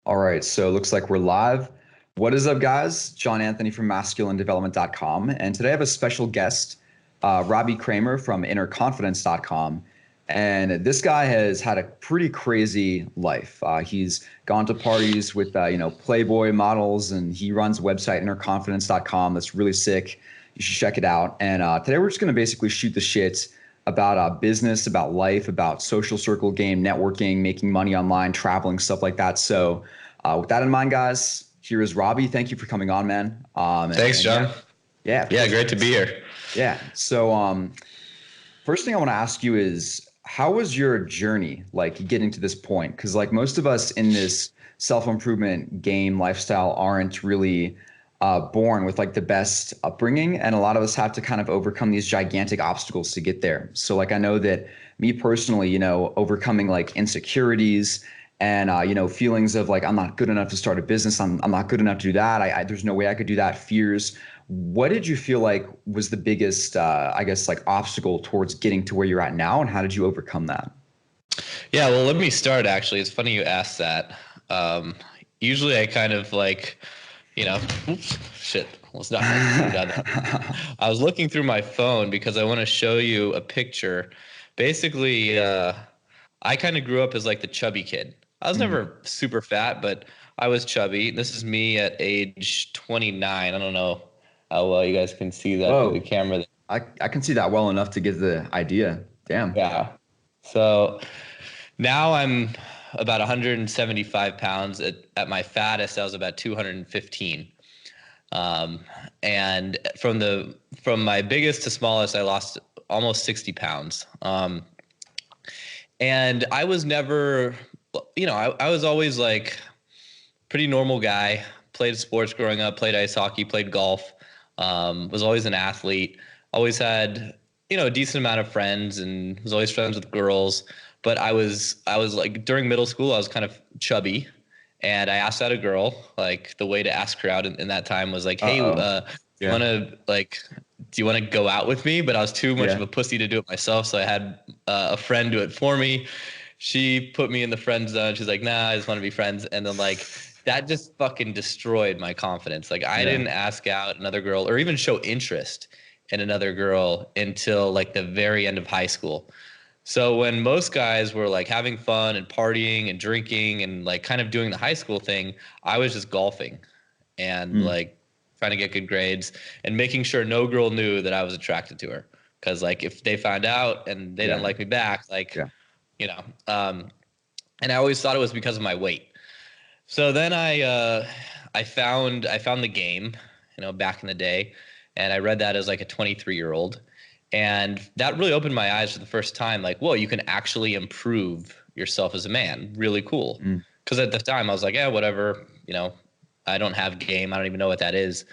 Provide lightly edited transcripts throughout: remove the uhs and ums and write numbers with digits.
All right, so it looks like we're live. What is up, guys? John Anthony from masculinedevelopment.com. And today I have a special guest, Robbie Kramer from innerconfidence.com. And this guy has had a pretty crazy life. He's gone to parties with, Playboy models, and he runs a website, innerconfidence.com. That's really sick. You should check it out. And today we're just going to basically shoot the shit about business, about life, about social circle game, networking, making money online, traveling, stuff like that. So with that in mind, guys, here is Robbie. Thank you for coming on, man. Thanks, John. Yeah, of Yeah, course. great to be here. Yeah. So first thing I want to ask you is, how was your journey like getting to this point? Because like most of us in this self-improvement game lifestyle aren't really born with like the best upbringing, and a lot of us have to kind of overcome these gigantic obstacles to get there. So like I know that me personally, overcoming like insecurities and feelings of like I'm not good enough to start a business, I'm not good enough to do that. There's no way I could do that. Fears. What did you feel like was the biggest, I guess, like obstacle towards getting to where you're at now, and how did you overcome that? Yeah, well, let me start actually. It's funny you asked that. Usually I kind of like, oops, shit, almost knocked my computer down. I was looking through my phone because I want to show you a picture. Basically, I kind of grew up as like the chubby kid. I was Mhm. never super fat, but I was chubby. This is me at age 29. I don't know how well you guys can see that through the Whoa, camera. I can see that well enough to get the idea. Damn. Yeah. So now I'm about 175 pounds. At my fattest, I was about 215. Um, and from my biggest to smallest, I lost almost 60 pounds. And I was never, I was always like pretty normal guy. Played sports growing up, played ice hockey, played golf. Was always an athlete. Always had a decent amount of friends, and was always friends with girls. But I was like during middle school, I was kind of chubby, and I asked out a girl. Like the way to ask her out in that time was like, "Hey, Uh-oh. you want Yeah. to do you want to go out with me?" But I was too much of Yeah. a pussy to do it myself, so I had a friend do it for me. She put me in the friend zone. She's like, "Nah, I just want to be friends." And then like that just fucking destroyed my confidence. Like I Yeah. didn't ask out another girl or even show interest in another girl until like the very end of high school. So when most guys were like having fun and partying and drinking and like kind of doing the high school thing, I was just golfing and Mm. like trying to get good grades and making sure no girl knew that I was attracted to her. Cause like if they found out and they didn't Yeah. like me back, like, Yeah. you know, um, and I always thought it was because of my weight. So then I found the game, back in the day, and I read that as like a 23-year-old, and that really opened my eyes for the first time. Like, whoa, you can actually improve yourself as a man. Really cool. Mm. Because at the time I was like, yeah, whatever. I don't have game. I don't even know what that is.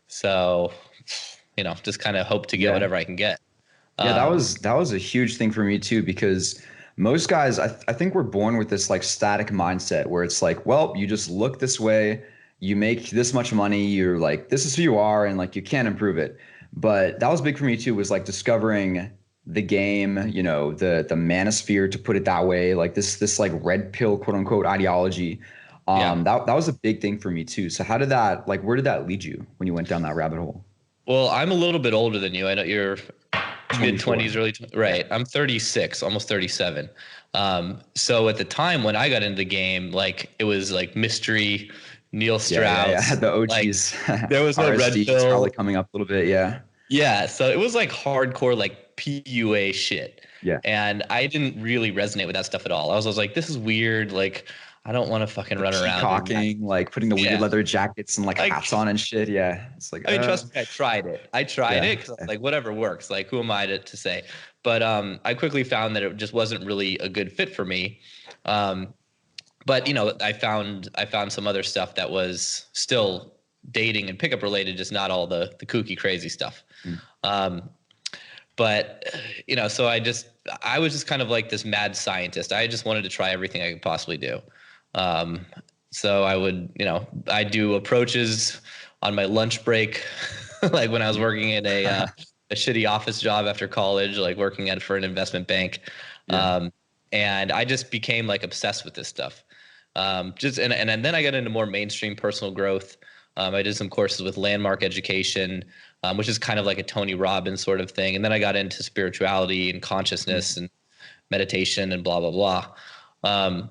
So, just kind of hope to get Yeah. whatever I can get. Yeah, that Um, was that was a huge thing for me too, because most guys, I think we're born with this like static mindset where it's like, well, you just look this way, you make this much money, you're like, this is who you are, and like you can't improve it. But that was big for me too, was like discovering the game, the manosphere, to put it that way, like this like red pill, quote unquote, ideology. yeah. That was a big thing for me too. So how did that, like, where did that lead you when you went down that rabbit hole? Well, I'm a little bit older than you. I know you're mid 24. 20s, early Yeah. right. I'm 36, almost 37. So at the time when I got into the game, like it was like mystery, Neil Yeah, yeah, yeah. Strauss, The like OGs. there was no red RSD is probably pill. coming up a little bit. Yeah. Yeah, so it was like hardcore like PUA shit. Yeah. And I didn't really resonate with that stuff at all. I was like, this is weird. Like, I don't want to fucking The run around doing that. peacocking, like putting the weird Yeah. leather jackets and like hats Like on and shit. Yeah. It's like, I mean, trust me, I tried it. I tried yeah. it because I was like, whatever works. Like, who am I to say? But I quickly found that it just wasn't really a good fit for me. Um, but I found some other stuff that was still dating and pickup related, just not all the kooky crazy stuff. Mm. Um, but so I was just kind of like this mad scientist. I just wanted to try everything I could possibly do. Um, so I would, I do approaches on my lunch break, like when I was working in a shitty office job after college, like working for an investment bank. Yeah. And I just became like obsessed with this stuff. And then I got into more mainstream personal growth. I did some courses with Landmark Education, which is kind of like a Tony Robbins sort of thing. And then I got into spirituality and consciousness and meditation and blah, blah, blah.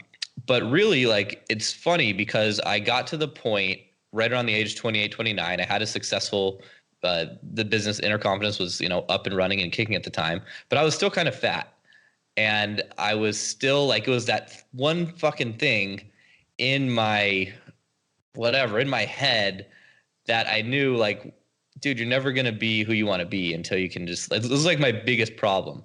But really, like, it's funny because I got to the point right around the age of 28, 29. I had a successful, the business Inner Confidence was, up and running and kicking at the time, but I was still kind of fat. And I was still like, it was that one fucking thing in my head that I knew, like, dude, you're never going to be who you want to be until you can just, this is like my biggest problem.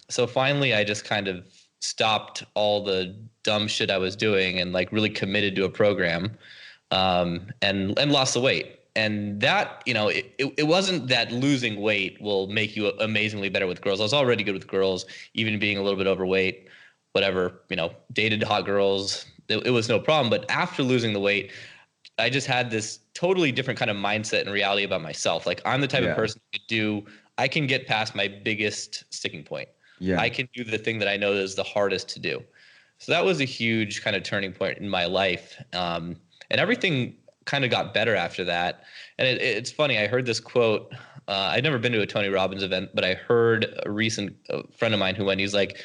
So finally I just kind of stopped all the dumb shit I was doing and like really committed to a program, and lost the weight. And that, it wasn't that losing weight will make you amazingly better with girls. I was already good with girls, even being a little bit overweight, whatever, dated hot girls. It was no problem. But after losing the weight, I just had this totally different kind of mindset and reality about myself. Like, I'm the type of person I can get past my biggest sticking point. Yeah. I can do the thing that I know is the hardest to do. So that was a huge kind of turning point in my life. And everything kind of got better after that. And it's funny. I heard this quote. I'd never been to a Tony Robbins event, but I heard a recent friend of mine who went, he's like,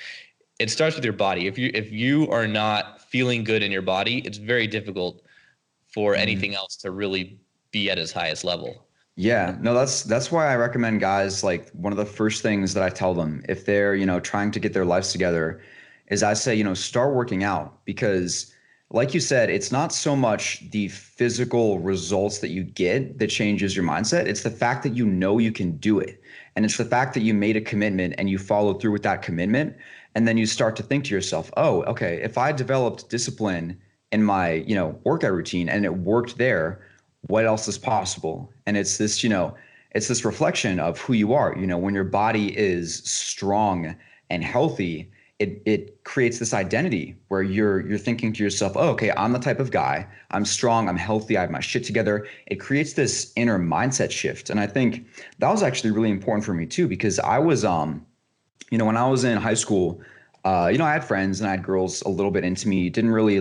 it starts with your body. If you are not feeling good in your body, it's very difficult for anything else to really be at its highest level. Yeah, no, that's why I recommend guys, like, one of the first things that I tell them if they're, trying to get their lives together is I say, start working out, because like you said, it's not so much the physical results that you get that changes your mindset. It's the fact that you can do it. And it's the fact that you made a commitment and you followed through with that commitment. And then you start to think to yourself, oh, okay, if I developed discipline in my, workout routine and it worked there, what else is possible? And it's this, it's this reflection of who you are. When your body is strong and healthy, it creates this identity where you're thinking to yourself, oh, okay, I'm the type of guy, I'm strong, I'm healthy, I have my shit together. It creates this inner mindset shift. And I think that was actually really important for me too, because I was, when I was in high school, I had friends and I had girls a little bit into me, didn't really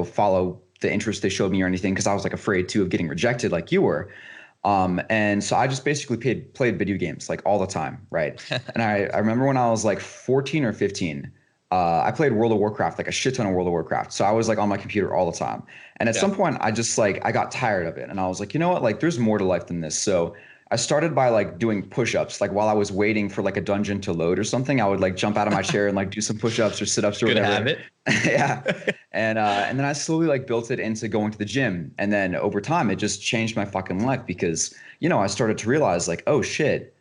follow the interest they showed me or anything, because I was like afraid too of getting rejected like you were. And so I just basically played video games like all the time, right? And I remember when I was like 14 or 15, I played World of Warcraft, like a shit ton of World of Warcraft. So I was like on my computer all the time. And at some point I just I got tired of it. And I was like, you know what, like there's more to life than this. So I started by like doing push-ups. Like while I was waiting for like a dungeon to load or something, I would like jump out of my chair and like do some push-ups or sit-ups or whatever. Good habit. Yeah. And then I slowly like built it into going to the gym. And then over time, it just changed my fucking life because, I started to realize like, oh shit,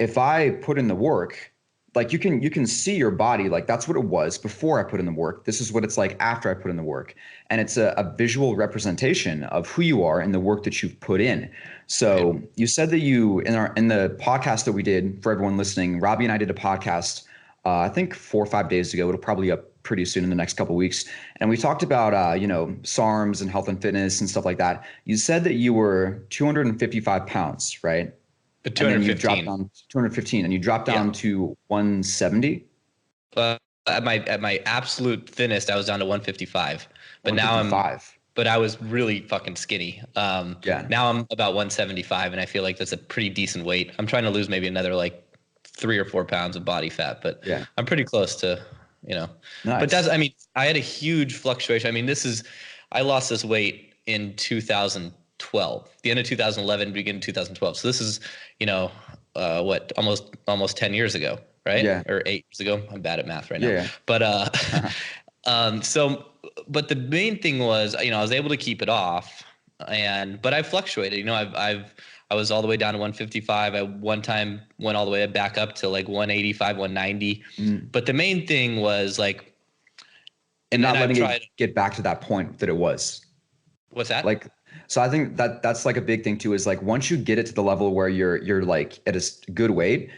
if I put in the work, like you can see your body, like that's what it was before I put in the work. This is what it's like after I put in the work. And it's a visual representation of who you are and the work that you've put in. So you said that in the podcast that we did, for everyone listening, Robbie and I did a podcast, I think 4 or 5 days ago. It'll probably be up pretty soon in the next couple of weeks. And we talked about, SARMs and health and fitness and stuff like that. You said that you were 255 pounds, right? But 215. And then you dropped down 215 and you dropped down to 170. At my absolute thinnest, I was down to 155. But 155. But I was really fucking skinny. Now I'm about 175, and I feel like that's a pretty decent weight. I'm trying to lose maybe another like 3 or 4 pounds of body fat, but I'm pretty close to, Nice. But I had a huge fluctuation. I mean, I lost this weight in 2012, the end of 2011, beginning of 2012. So this is, almost 10 years ago, right? Yeah. Or 8 years ago. I'm bad at math right now. Yeah. But but the main thing was, I was able to keep it off, but I fluctuated. I was all the way down to 155. I one time went all the way back up to like 185, 190. But the main thing was like, and not letting it get back to that point that it was. What's that? Like, so I think that's like a big thing too, is like once you get it to the level where you're like at a good weight,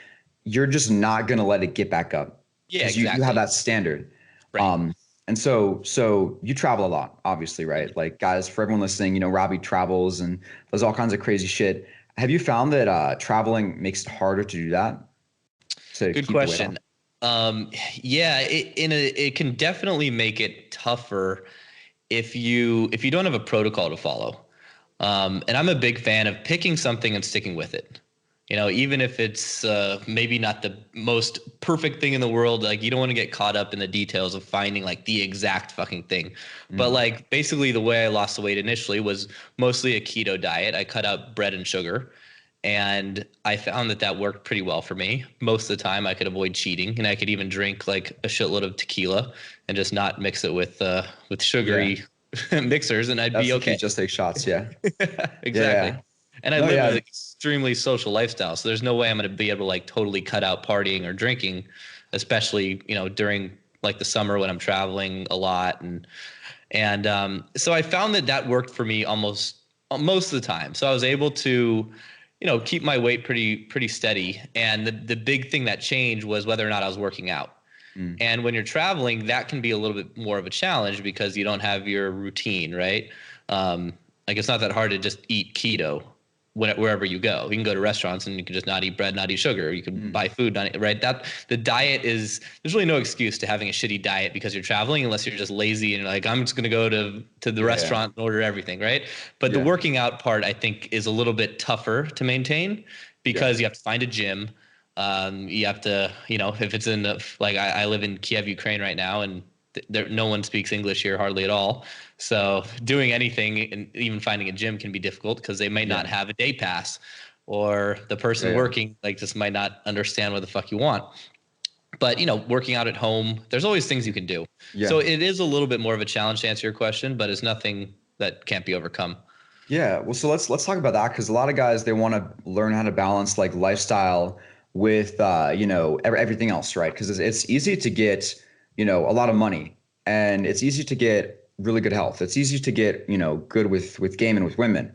you're just not going to let it get back up. Yeah, exactly. You have that standard. Right. And so you travel a lot, obviously, right? Like guys, for everyone listening, Robbie travels and does all kinds of crazy shit. Have you found that traveling makes it harder to do that? Good question. Yeah, it can definitely make it tougher if you don't have a protocol to follow. And I'm a big fan of picking something and sticking with it. Even if it's maybe not the most perfect thing in the world, like you don't want to get caught up in the details of finding like the exact fucking thing. But Mm. like basically the way I lost the weight initially was mostly a keto diet. I cut out bread and sugar. And I found that worked pretty well for me. Most of the time I could avoid cheating, and I could even drink like a shitload of tequila and just not mix it with Yeah. sugary mixers, and I'd That's be the key. okay. Just take shots. Yeah. Yeah. Exactly. Yeah. And I No, live an yeah. extremely social lifestyle, so there's no way I'm going to be able to like totally cut out partying or drinking, especially during like the summer when I'm traveling a lot, and so I found that worked for me almost most of the time. So I was able to keep my weight pretty steady, and the big thing that changed was whether or not I was working out. Mm. And when you're traveling, that can be a little bit more of a challenge because you don't have your routine, right? Like it's not that hard to just eat keto wherever you go. You can go to restaurants and you can just not eat bread, not eat sugar. You can Mm. buy food, right? That the diet there's really no excuse to having a shitty diet because you're traveling unless you're just lazy and you're like, I'm just going to go to the Yeah. Yeah. restaurant and order everything, right? But the Yeah. working out part, I think, is a little bit tougher to maintain Yeah. because you have to find a gym. You have to, if it's in like I live in Kiev, Ukraine right now, and no one speaks English here hardly at all. So doing anything and even finding a gym can be difficult because they may not Yeah. have a day pass, or the person Yeah. working like just might not understand what the fuck you want. But working out at home, there's always things you can do. Yeah. So it is a little bit more of a challenge to answer your question, but it's nothing that can't be overcome. Yeah, well, so let's talk about that because a lot of guys they want to learn how to balance like lifestyle with everything else, right? Because it's easy to get a lot of money and it's easy to get really good health. It's easy to get good with game and with women,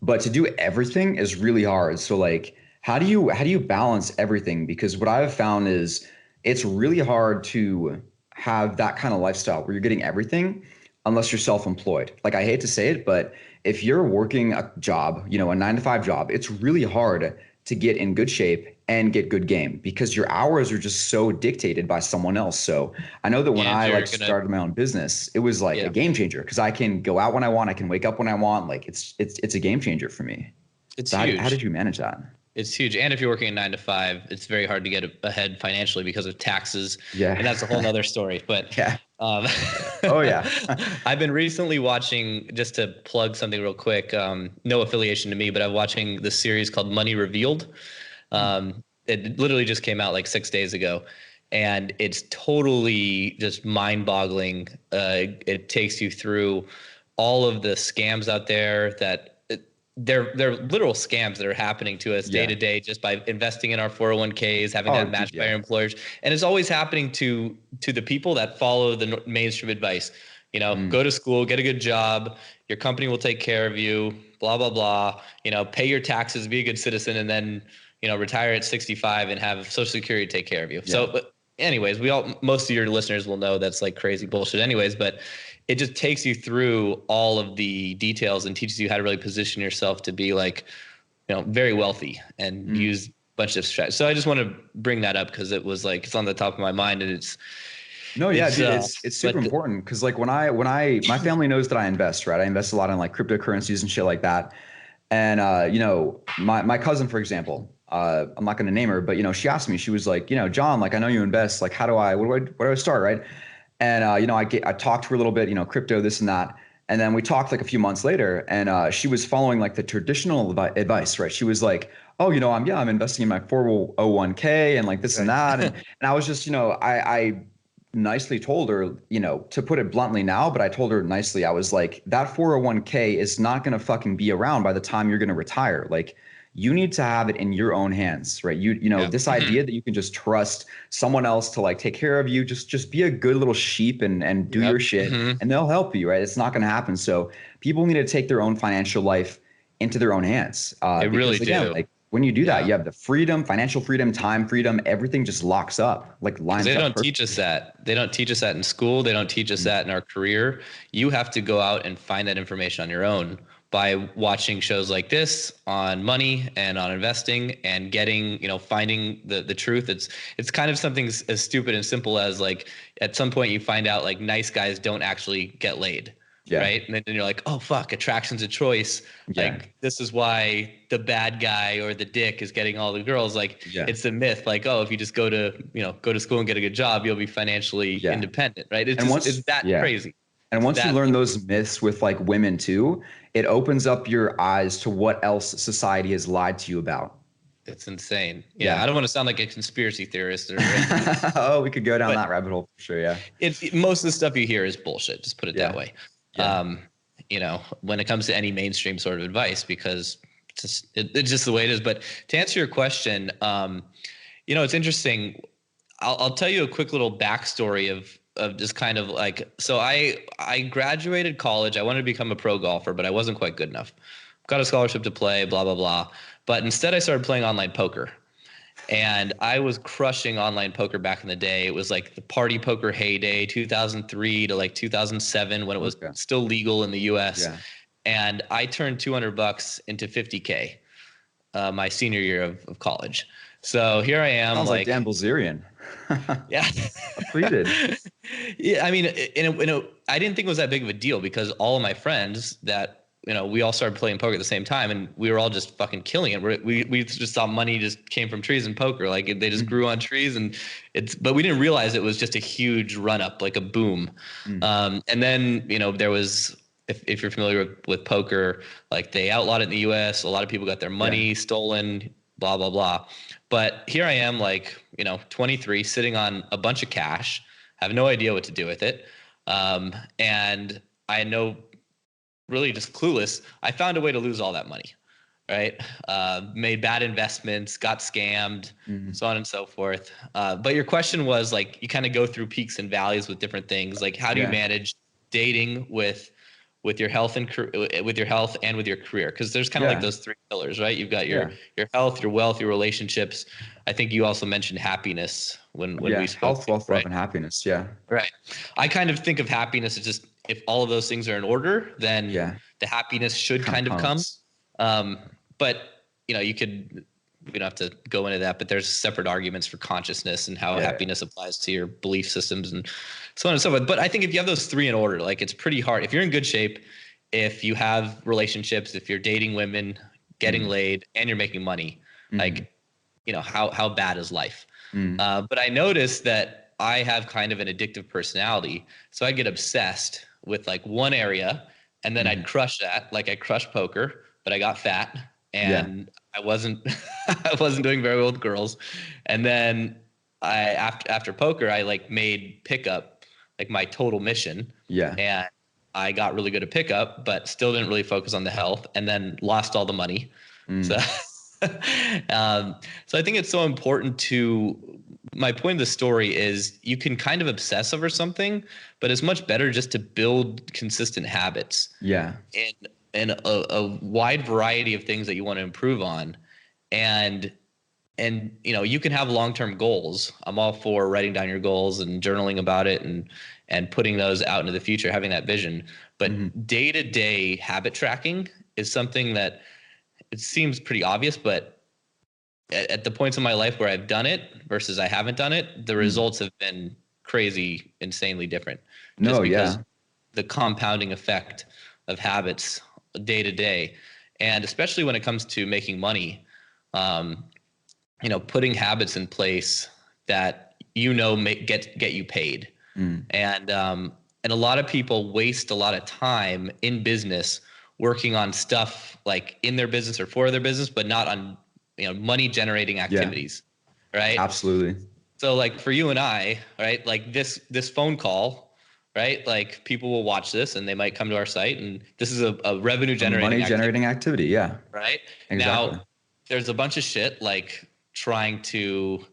but to do everything is really hard. So like, how do you balance everything? Because what I've found is it's really hard to have that kind of lifestyle where you're getting everything unless you're self-employed. Like I hate to say it, but if you're working a job, a 9 to 5 job, it's really hard to get in good shape and get good game because your hours are just so dictated by someone else. So I know that when Yeah, if I you're like gonna, started my own business, it was like a yeah, game changer because I can go out when I want, I can wake up when I want. Like it's a game changer for me. it's So how did huge. you manage that? It's huge. And if you're working a 9 to 5, it's very hard to get ahead financially because of taxes. Yeah. And that's a whole nother story. But Yeah. um, Oh yeah. I've been recently watching, just to plug something real quick, no affiliation to me, but I'm watching this series called Money Revealed. It literally just came out like 6 days ago. And it's totally just mind boggling. It takes you through all of the scams out there that they're literal scams that are happening to us day Yeah. to day just by investing in our 401ks, having Oh, that dude, matched by yeah. our employers, and it's always happening to the people that follow the mainstream advice. Mm. Go to school, get a good job, your company will take care of you, blah blah blah. Pay your taxes, be a good citizen, and then retire at 65 and have Social Security take care of you. Yeah. So, anyways, most of your listeners will know that's like crazy bullshit, anyways, but it just takes you through all of the details and teaches you how to really position yourself to be like, very wealthy and Mm. use a bunch of strategies. So I just want to bring that up because it was like, it's on the top of my mind, and No, yeah, it's, dude, it's super but important because like when I my family knows that I invest, right? I invest a lot in like cryptocurrencies and shit like that. And my cousin, for example, I'm not going to name her, but she asked me, she was like, John, like I know you invest, like how do I, where do I start, right? And I talked to her a little bit, crypto, this and that, and then we talked like a few months later, and she was following like the traditional advice, right? She was like, oh, I'm investing in my 401k and like this and right. that, and I was just, I nicely told her, to put it bluntly now, but I told her nicely, I was like, that 401k is not going to fucking be around by the time you're going to retire. Like, you need to have it in your own hands, right? Yeah. This idea that you can just trust someone else to like take care of you, just be a good little sheep and do your Yep. shit and they'll help you, right? It's not going to happen. So people need to take their own financial life into their own hands. They really Because again, like do. when you do that, Yeah. you have the freedom, financial freedom, time freedom, everything just locks up, like Because they lines up don't teach perfectly. us that. They don't teach us that in school. They don't teach us Mm. that in our career. You have to go out and find that information on your own by watching shows like this on money and on investing and getting, finding the truth. It's kind of something as stupid and simple as like at some point you find out like nice guys don't actually get laid. Yeah. Right. And then you're like, oh, fuck, attraction's a choice. Yeah. Like, this is why the bad guy or the dick is getting all the girls. Like, Yeah. it's a myth. Like, oh, if you just go to school and get a good job, you'll be financially Yeah. independent. Right. It's And just, it's that yeah. crazy. And It's once you that, learn those myths with like women too, it opens up your eyes to what else society has lied to you about. it's insane. Yeah. Yeah. I don't want to sound like a conspiracy theorist or anything, Oh, we could go down but that rabbit hole for sure. Yeah. most of the stuff you hear is bullshit. Just put it that Yeah. way. Yeah. When it comes to any mainstream sort of advice, because it's just the way it is. But to answer your question, it's interesting. I'll tell you a quick little backstory of just kind of like, so I graduated college. I wanted to become a pro golfer, but I wasn't quite good enough. Got a scholarship to play, blah, blah, blah. But instead I started playing online poker. And I was crushing online poker back in the day. It was like the party poker heyday, 2003 to like 2007 when it was Okay. still legal in the US. Yeah. And I turned $200 into 50K my senior year of college. So here I am, Sounds like Dan like, Bilzerian. yeah. That's what you did. Yeah, I mean, I didn't think it was that big of a deal because all of my friends that, we all started playing poker at the same time and we were all just fucking killing it. We just thought money just came from trees in poker. Like they just grew on trees but we didn't realize it was just a huge run up, like a boom. Mm. And then, there was, if you're familiar with poker, like they outlawed it in the US, a lot of people got their money stolen, blah, blah, blah. But here I am, like, 23, sitting on a bunch of cash, have no idea what to do with it. And I know, really just clueless, I found a way to lose all that money, right? Made bad investments, got scammed, so on and so forth. But your question was like, you kind of go through peaks and valleys with different things. Like, how do you manage dating with your health and with your health and with your career? Because there's kind of like those three pillars, right? You've got your health, your wealth, your relationships. I think you also mentioned happiness when we spoke. Health, wealth, love, and happiness. Yeah. Right. I kind of think of happiness as just, if all of those things are in order, then the happiness should kind of come. But we don't have to go into that, but there's separate arguments for consciousness and how happiness applies to your belief systems and so on and so forth. But I think if you have those three in order, like, it's pretty hard. If you're in good shape, if you have relationships, if you're dating women, getting laid, and you're making money, like, how bad is life? But I noticed that I have kind of an addictive personality. So I get obsessed with like one area and then I'd crush that. Like I crushed poker, but I got fat and I wasn't, I wasn't doing very well with girls. And then after poker, I like made pickup like my total mission. Yeah. And I got really good at pickup, but still didn't really focus on the health and then lost all the money. So, so I think it's so important my point of the story is you can kind of obsess over something, but it's much better just to build consistent habits. Yeah. And a wide variety of things that you want to improve on. And you can have long-term goals. I'm all for writing down your goals and journaling about it and putting those out into the future, having that vision. But day-to-day habit tracking is something that it seems pretty obvious, but at the points in my life where I've done it versus I haven't done it, the results have been crazy, insanely different. Just because the compounding effect of habits day to day, and especially when it comes to making money, putting habits in place that get you paid. And a lot of people waste a lot of time in business working on stuff like in their business or for their business, but not on money generating activities. Right. Absolutely. So like for you and I, right, like this phone call, right, like people will watch this and they might come to our site and this is a revenue generating money generating activity. Yeah. Right. Exactly. Now there's a bunch of shit like trying to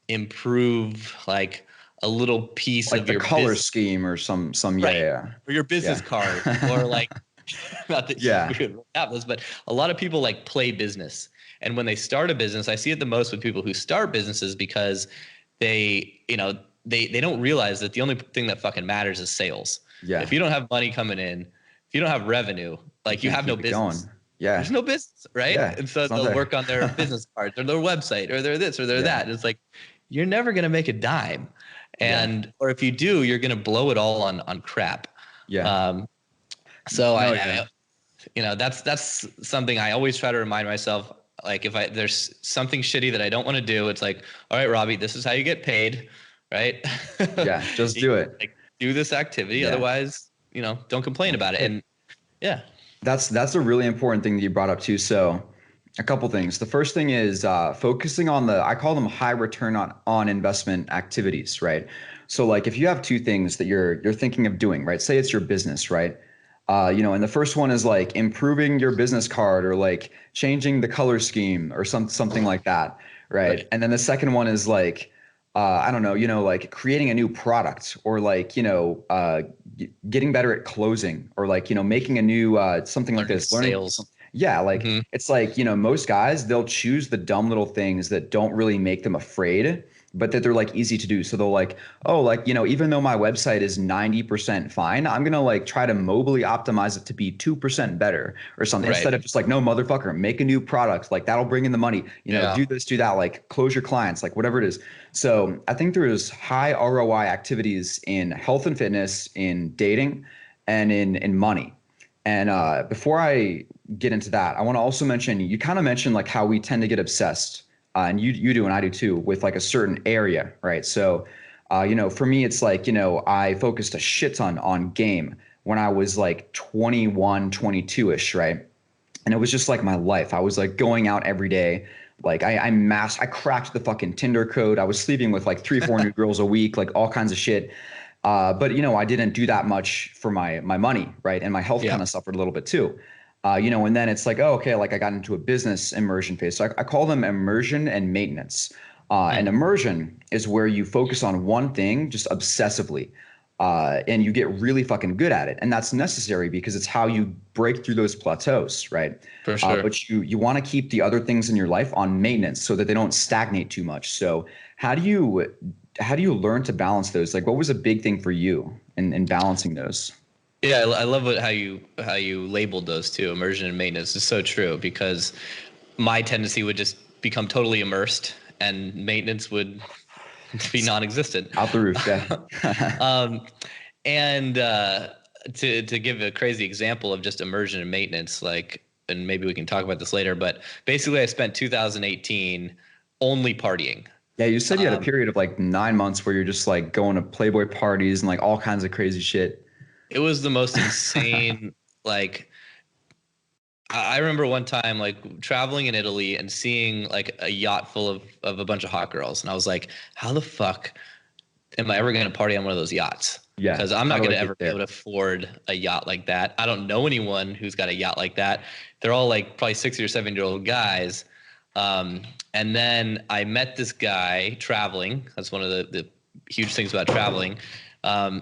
improve like a little piece like of the your color scheme or some or your business card or like Not that Yeah. we would have this, but a lot of people like play business. And when they start a business, I see it the most with people who start businesses because they, they don't realize that the only thing that fucking matters is sales. Yeah. If you don't have money coming in, if you don't have revenue, You like you can't have no keep it business. going. Yeah. There's no business, right? Yeah. And so It's not they'll there. work on their business cards or their website or their this or their Yeah. that. And it's like, you're never going to make a dime. Yeah. Or if you do, you're going to blow it all on crap. Yeah. Um, so No, yeah. that's something I always try to remind myself. Like if there's something shitty that I don't want to do, it's like, all right, Robbie, this is how you get paid, right? Yeah. Just do it. Like do this activity. Yeah. Otherwise, don't complain about it. And yeah. That's a really important thing that you brought up too. So a couple things. The first thing is focusing on I call them high return on investment activities, right? So like if you have two things that you're thinking of doing, right? Say it's your business, right? And the first one is like improving your business card or like changing the color scheme or something like that, right? And then the second one is like I don't know, like creating a new product or like, getting better at closing or like, making a new something like Learning this, sales. yeah, like Mm-hmm. it's like, most guys, they'll choose the dumb little things that don't really make them afraid, but that they're like easy to do. So they'll like, oh, like, even though my website is 90% fine, I'm going to like try to mobily optimize it to be 2% better or something Right. instead of just like, no, motherfucker, make a new product. Like that'll bring in the money, Yeah. do this, do that, like close your clients, like whatever it is. So I think there's high ROI activities in health and fitness, in dating, and in money. And before I get into that, I want to also mention, you kind of mentioned like how we tend to get obsessed, and you do and I do too, with like a certain area, right? So, for me, it's like, I focused a shit ton on game when I was like 21, 22-ish, right? And it was just like my life. I was like going out every day. Like I cracked the fucking Tinder code. I was sleeping with like 3, 4 new girls a week, like all kinds of shit. But I didn't do that much for my money, right? And my health Yeah. kind of suffered a little bit too. And then it's like, oh, okay, like I got into a business immersion phase. So I call them immersion and maintenance. And immersion is where you focus on one thing just obsessively, and you get really fucking good at it. And that's necessary because it's how you break through those plateaus, right? For sure. But you want to keep the other things in your life on maintenance so that they don't stagnate too much. So how do you learn to balance those? Like, what was a big thing for you in balancing those? Yeah, I love how you labeled those two, immersion and maintenance. Is so true because my tendency would just become totally immersed, and maintenance would be non-existent. Out the roof, yeah. And to give a crazy example of just immersion and maintenance, like, and maybe we can talk about this later, but basically, I spent 2018 only partying. Yeah, you said you had a period of like 9 months where you're just like going to Playboy parties and like all kinds of crazy shit. It was the most insane, like, I remember one time like traveling in Italy and seeing like a yacht full of a bunch of hot girls. And I was like, how the fuck am I ever going to party on one of those yachts? Yeah. Because I'm not How do going I to get ever be there? able to afford a yacht like that. I don't know anyone who's got a yacht like that. They're all like probably 60 or 70-year-old guys. And then I met this guy traveling. That's one of the huge things about traveling,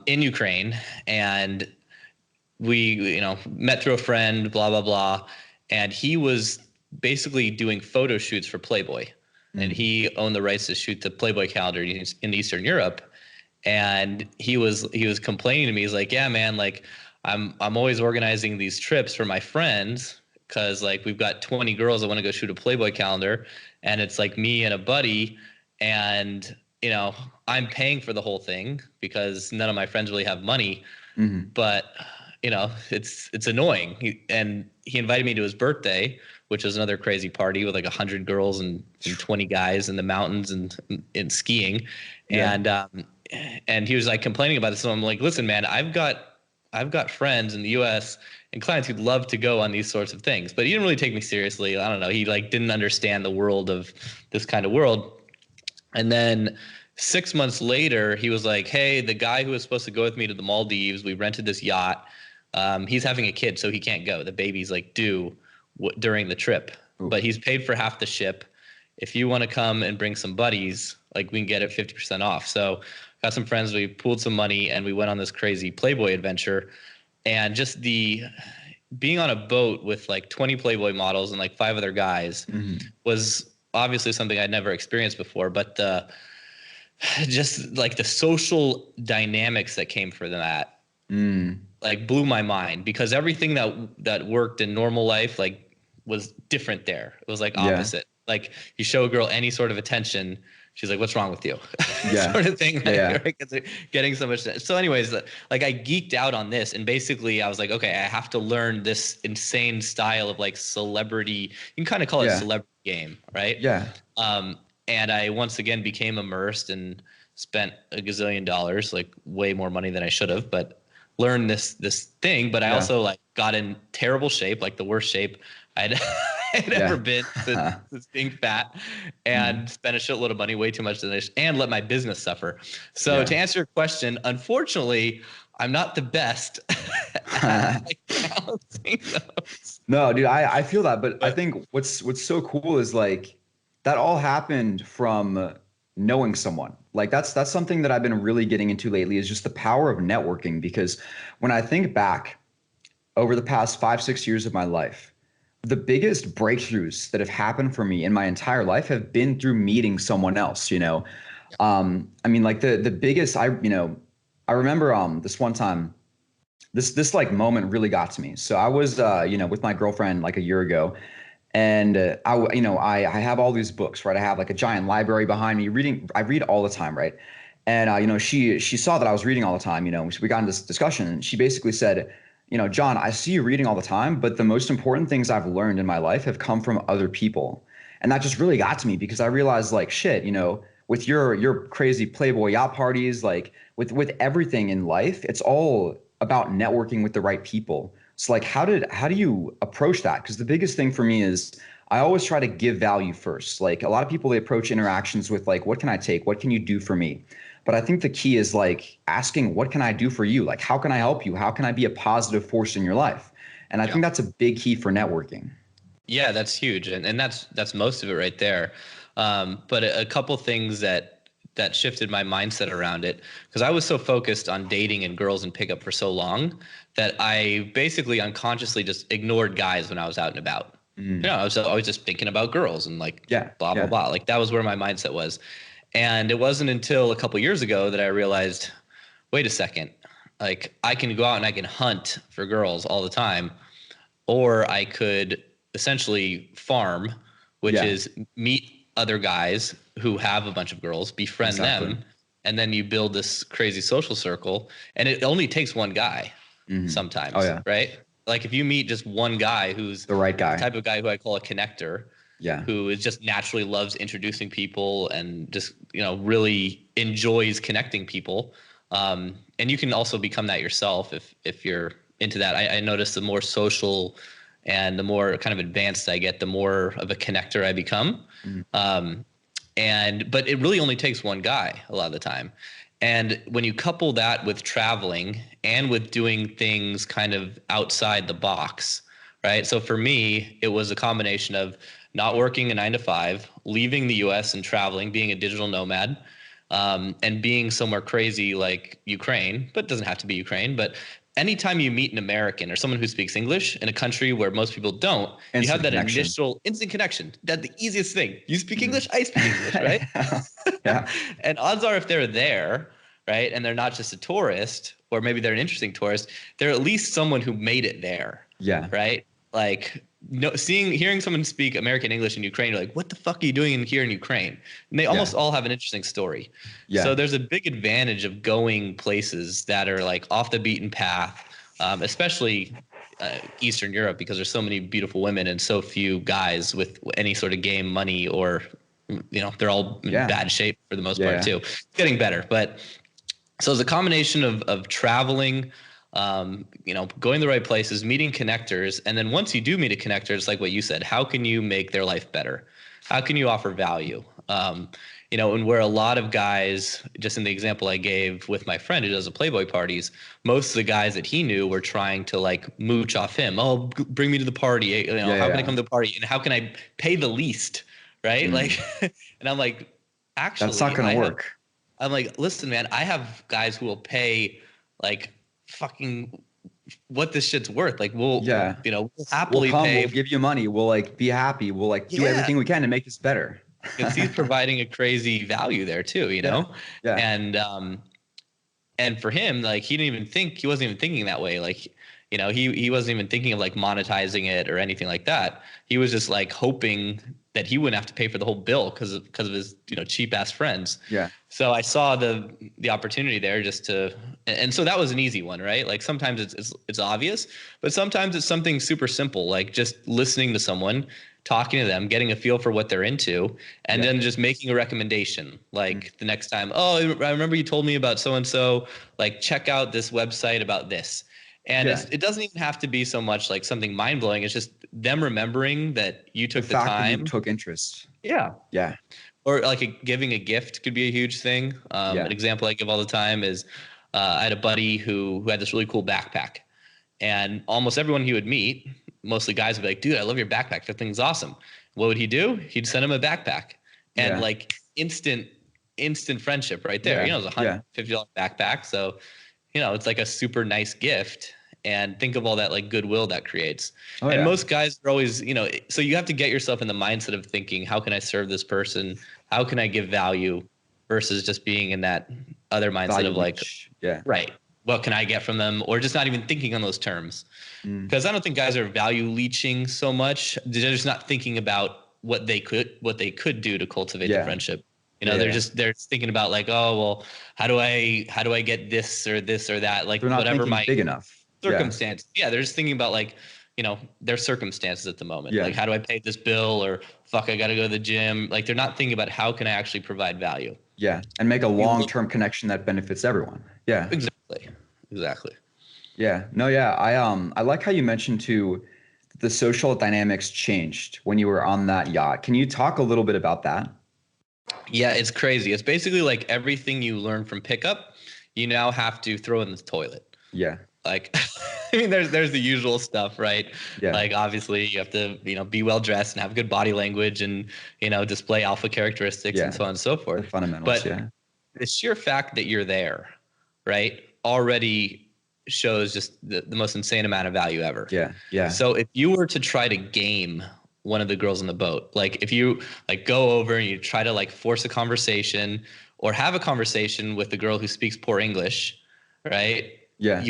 in Ukraine. And we met through a friend, blah blah blah, and he was basically doing photo shoots for Playboy, and he owned the rights to shoot the Playboy calendar in Eastern Europe. And he was complaining to me. He's like, yeah, man, like I'm always organizing these trips for my friends because like we've got 20 girls that want to go shoot a Playboy calendar, and it's like me and a buddy, and I'm paying for the whole thing because none of my friends really have money. But it's annoying. He invited me to his birthday, which was another crazy party with like 100 girls and 20 guys in the mountains and skiing. Yeah. And he was like complaining about this. So I'm like, listen, man, I've got friends in the US and clients who'd love to go on these sorts of things, but he didn't really take me seriously. I don't know. He like didn't understand the world of this kind of world. And then 6 months later, he was like, hey, the guy who was supposed to go with me to the Maldives, we rented this yacht. He's having a kid, so he can't go. The baby's like due during the trip, but he's paid for half the ship. If you want to come and bring some buddies, like we can get it 50% off. So got some friends, we pooled some money and we went on this crazy Playboy adventure. And just being on a boat with like 20 Playboy models and like 5 other guys was obviously something I'd never experienced before, but just like the social dynamics that came from that like blew my mind, because everything that worked in normal life like was different there. It was like Yeah. opposite. Like you show a girl any sort of attention, she's like, "What's wrong with you?" Yeah. sort of thing. Yeah. Right? 'Cause getting so much. So, anyways, like I geeked out on this, and basically I was like, okay, I have to learn this insane style of like celebrity. You can kind of call it Yeah. celebrity game, right? Yeah. And I once again became immersed and spent a gazillion dollars, like way more money than I should have, but learned this thing. But I Yeah. also like got in terrible shape, like the worst shape I'd had ever Yeah. been since being fat, and spent a shitload of money, way too much than I and let my business suffer. So Yeah. to answer your question, unfortunately, I'm not the best at like, balancing those. No, dude, I feel that, but I But think what's so cool is like that all happened from knowing someone. Like that's something that I've been really getting into lately is just the power of networking. Because when I think back over the past 5, 6 years of my life, the biggest breakthroughs that have happened for me in my entire life have been through meeting someone else, you know. I mean, like the biggest I remember this one time this like moment really got to me. So I was with my girlfriend like a year ago, and I have all these books, right? I have like a giant library behind me reading. I read all the time, right? And she saw that I was reading all the time. We got into this discussion, and she basically said, John, I see you reading all the time, but the most important things I've learned in my life have come from other people. And that just really got to me because I realized like shit, with your crazy Playboy yacht parties, like with everything in life, it's all about networking with the right people. So like how do you approach that? Because the biggest thing for me is I always try to give value first. Like a lot of people, they approach interactions with like, what can I take? What can you do for me? But I think the key is like asking, what can I do for you? Like, how can I help you? How can I be a positive force in your life? And I yeah. think that's a big key for networking. Yeah, that's huge, and that's most of it right there. But a couple things that shifted my mindset around it, because I was so focused on dating and girls and pickup for so long that I basically unconsciously just ignored guys when I was out and about. Mm. I was always just thinking about girls and like Yeah, blah blah yeah, blah. Like that was where my mindset was, and it wasn't until a couple years ago that I realized, wait a second, like I can go out and I can hunt for girls all the time, or I could essentially farm, which yeah, is meet other guys who have a bunch of girls, befriend exactly. them, and then you build this crazy social circle. And it only takes one guy Hmm. Oh sometimes, yeah, right? Like if you meet just one guy who's the right the guy. type of guy who I call a connector, Yeah, who is just naturally loves introducing people and just really enjoys connecting people, and you can also become that yourself if you're into that. I notice the more social and the more kind of advanced I get, the more of a connector I become. mm, um, but it really only takes one guy a lot of the time. And when you couple that with traveling and with doing things kind of outside the box, right? So for me, it was a combination of not working a 9 to 5, leaving the US and traveling, being a digital nomad, and being somewhere crazy like Ukraine, but it doesn't have to be Ukraine. But anytime you meet an American or someone who speaks English in a country where most people don't, you have instant that connection. initial instant connection. That's the easiest thing. You speak Mm. English, I speak English, right? Yeah, And odds are, if they're there, right, and they're not just a tourist, or maybe they're an interesting tourist, they're at least someone who made it there, yeah, right? Like, no, hearing someone speak American English in Ukraine, you're like, what the fuck are you doing in here in Ukraine? And they yeah, almost all have an interesting story. So yeah, there's a big advantage of going places that are like off the beaten path, especially Eastern Europe, because there's so many beautiful women and so few guys with any sort of game, money, or they're all in yeah, bad shape for the most part yeah, too. It's getting better, but so it's a combination of traveling, going the right places, meeting connectors, and then once you do meet a connector, it's like what you said. How can you make their life better? How can you offer value? And where a lot of guys, just in the example I gave with my friend who does the Playboy parties, most of the guys that he knew were trying to like mooch off him. Oh, bring me to the party. yeah, How can I yeah. come to the party? And how can I pay the least? Right? Mm. Like, and I'm like, That's not actually, gonna work. I'm like, listen, man, I have guys who will pay like fucking what this shit's worth. Like we'll we'll We'll happily come, pay. we'll give you money. We'll like be happy. We'll like do Yeah. everything we can to make this better. Because he's providing a crazy value there too, Yeah. Yeah. And for him, like he wasn't even thinking that way. Like, he wasn't even thinking of like monetizing it or anything like that. He was just like hoping that he wouldn't have to pay for the whole bill because of his, cheap ass friends. Yeah. So I saw the opportunity there and so that was an easy one, right? Like sometimes it's obvious, but sometimes it's something super simple, like just listening to someone, talking to them, getting a feel for what they're into, and then just making a recommendation. Like the next time, oh, I remember you told me about so-and-so, like check out this website about this. And it doesn't even have to be so much like something mind blowing. It's just them remembering that you took the fact time. that you took interest. Yeah. Yeah. Or like giving a gift could be a huge thing. An example I give all the time is I had a buddy who had this really cool backpack, and almost everyone he would meet, mostly guys, would be like, dude, I love your backpack. That thing's awesome. What would he do? He'd send him a backpack, and like instant friendship right there. It was $150 backpack. So, it's like a super nice gift. And think of all that like goodwill that creates. Most guys are always, so you have to get yourself in the mindset of thinking, how can I serve this person? How can I give value, versus just being in that other mindset value of like, right, what can I get from them? Or just not even thinking on those terms. Because I don't think guys are value leeching so much. They're just not thinking about what they could do to cultivate the friendship. They're just thinking about like, oh, well, how do I get this or that? Like they're not whatever thinking big enough. Circumstance. Yeah, they're just thinking about like, their circumstances at the moment. Like, how do I pay this bill? Or fuck, I got to go to the gym. Like, they're not thinking about how can I actually provide value. Yeah, and make a long-term connection that benefits everyone. Yeah, exactly. Yeah, no, yeah. I like how you mentioned too, the social dynamics changed when you were on that yacht. Can you talk a little bit about that? Yeah, it's crazy. It's basically like everything you learn from pickup, you now have to throw in the toilet. Yeah. Like, I mean, there's the usual stuff, right? Yeah. Like, obviously, you have to, be well dressed and have good body language and, display alpha characteristics and so on and so forth. The fundamentals, but the sheer fact that you're there, right, already shows just the most insane amount of value ever. Yeah. Yeah. So if you were to try to game one of the girls on the boat, like if you like go over and you try to like force a conversation or have a conversation with the girl who speaks poor English, right? Yeah.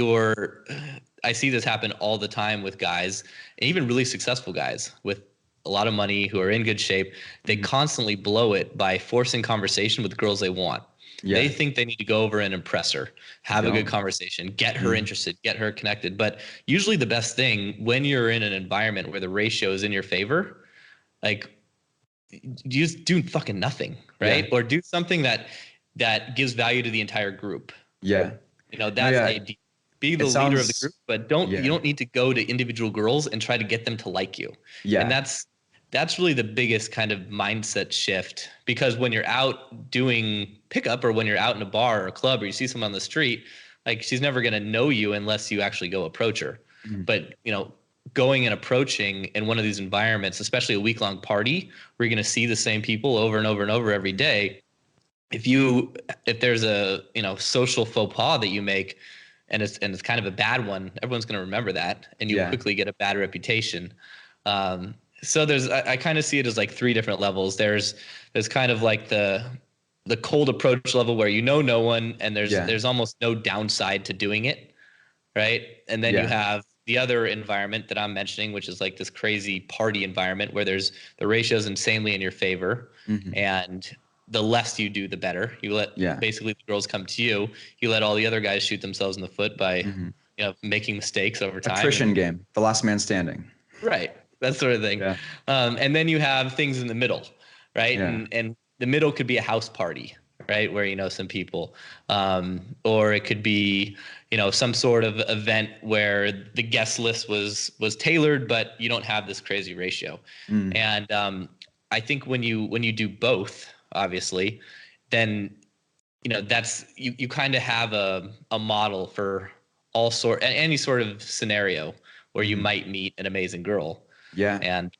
I see this happen all the time with guys, and even really successful guys with a lot of money who are in good shape. They constantly blow it by forcing conversation with girls they want. Yeah. They think they need to go over and impress her, have a good conversation, get her interested, get her connected. But usually the best thing when you're in an environment where the ratio is in your favor, like you just do fucking nothing, right? Or do something that gives value to the entire group. Yeah. That's ideal. Be the leader of the group, but you don't need to go to individual girls and try to get them to like you. Yeah. And that's really the biggest kind of mindset shift, because when you're out doing pickup or when you're out in a bar or a club or you see someone on the street, like she's never going to know you unless you actually go approach her. But, going and approaching in one of these environments, especially a week-long party where you're going to see the same people over and over and over every day. If there's a, social faux pas that you make, and it's kind of a bad one, everyone's going to remember that, and you quickly get a bad reputation. So I kind of see it as like three different levels. There's kind of like the cold approach level where no one, and there's almost no downside to doing it, right? And then you have the other environment that I'm mentioning, which is like this crazy party environment where the ratio is insanely in your favor, and the less you do, the better. You let basically the girls come to you. You let all the other guys shoot themselves in the foot by making mistakes over time. Attrition game, the last man standing. Right, that sort of thing. Yeah. And then you have things in the middle, right? Yeah. And the middle could be a house party, right, where you know some people, or it could be some sort of event where the guest list was tailored, but you don't have this crazy ratio. And I think when you do both, obviously, then that's you kind of have a model for any sort of scenario where you might meet an amazing girl. Yeah. And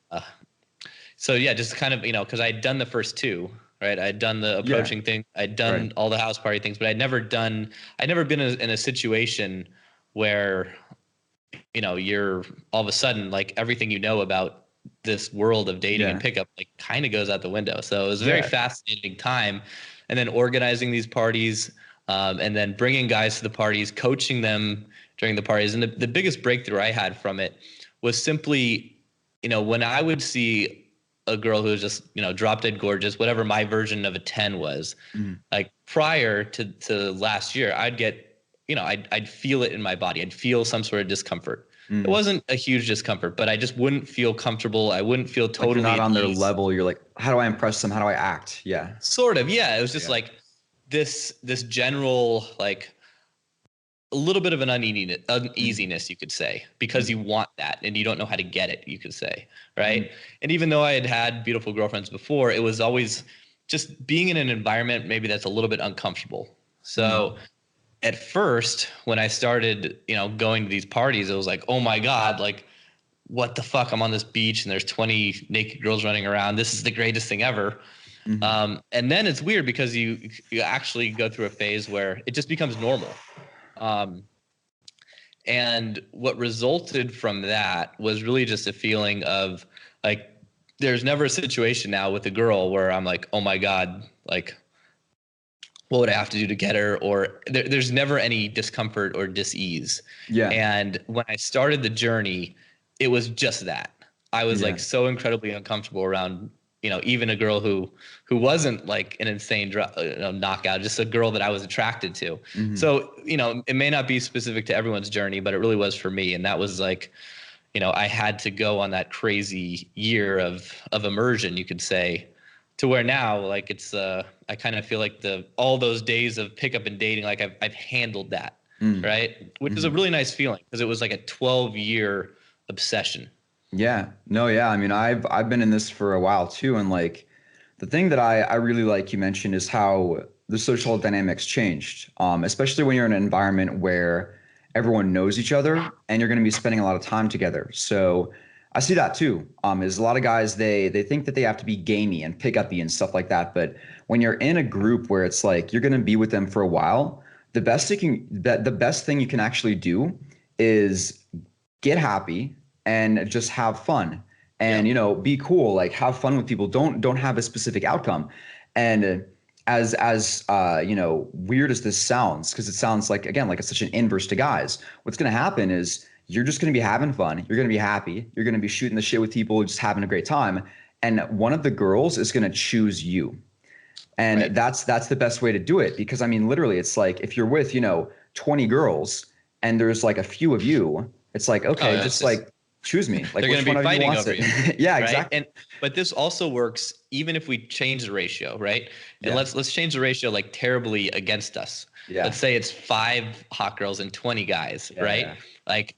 so just kind of because I'd done the first two, right? I'd done the approaching thing, I'd done all the house party things, but I'd never been in a situation where you're all of a sudden like everything about this world of dating and Yeah. pickup like kind of goes out the window. So it was a very Yeah. fascinating time. And then organizing these parties, and then bringing guys to the parties, coaching them during the parties. And the biggest breakthrough I had from it was simply, when I would see a girl who was just, drop dead gorgeous, whatever my version of a 10 was, Mhm. like prior to last year, I'd get, I'd feel it in my body. I'd feel some sort of discomfort. It Mm. wasn't a huge discomfort, but I just wouldn't feel comfortable. I wouldn't feel Like you're totally not at on their ease. level. You're like, how do I impress them? How do I act? Yeah. Sort of, yeah. It was just Yeah. like this general like a little bit of an Mm. uneasiness, you could say, because Mm. you want that and you don't know how to get it, you could say, Mm. right? And even though I had had beautiful girlfriends before, it was always just being in an environment maybe that's a little bit uncomfortable. Mm. So at first, when I started, going to these parties, it was like, oh my God, like what the fuck? I'm on this beach and there's 20 naked girls running around. This is the greatest thing ever. Mhm. And then it's weird because you actually go through a phase where it just becomes normal. Um, and what resulted from that was really just a feeling of like, there's never a situation now with a girl where I'm like, oh my God, like, what would I have to do to get her? Or there's never any discomfort or dis-ease. Yeah. And when I started the journey, it was just that. I was Yeah. like so incredibly uncomfortable around, even a girl who wasn't like an insane knockout, just a girl that I was attracted to. Mhm. So, it may not be specific to everyone's journey, but it really was for me. And that was like, I had to go on that crazy year of immersion, you could say, to where now like it's I kind of feel like the all those days of pickup and dating, like I've handled that, Mm. right? Which is a Mhm. really nice feeling because it was like a 12-year obsession. Yeah. No, yeah. I mean, I've been in this for a while too, and like the thing that I really like you mentioned is how the social dynamics changed. Especially when you're in an environment where everyone knows each other and you're going to be spending a lot of time together. So I see that too. Is a lot of guys they think that they have to be gamey and pick uppy and stuff like that. But when you're in a group where it's like you're going to be with them for a while, the best thing you can actually do is get happy and just have fun and Yep. be cool, like have fun with people, don't have a specific outcome. And as weird as this sounds, because it sounds like, again, like it's such an inverse to guys, what's going to happen is you're just going to be having fun, you're going to be happy, you're going to be shooting the shit with people, just having a great time, and one of the girls is going to choose you. And Right. that's the best way to do it, because I mean, literally, it's like if you're with 20 girls and there's like a few of you, it's like, Oh, okay, it's just just like choose me, like they're going which to one be of you fighting wants over it. you, Yeah, right? exactly. And but this also works even if we change the ratio, right? And Yeah. let's change the ratio like terribly against us. Let's Yeah. say it's 5 hot girls and 20 guys, Yeah. right? Yeah. Like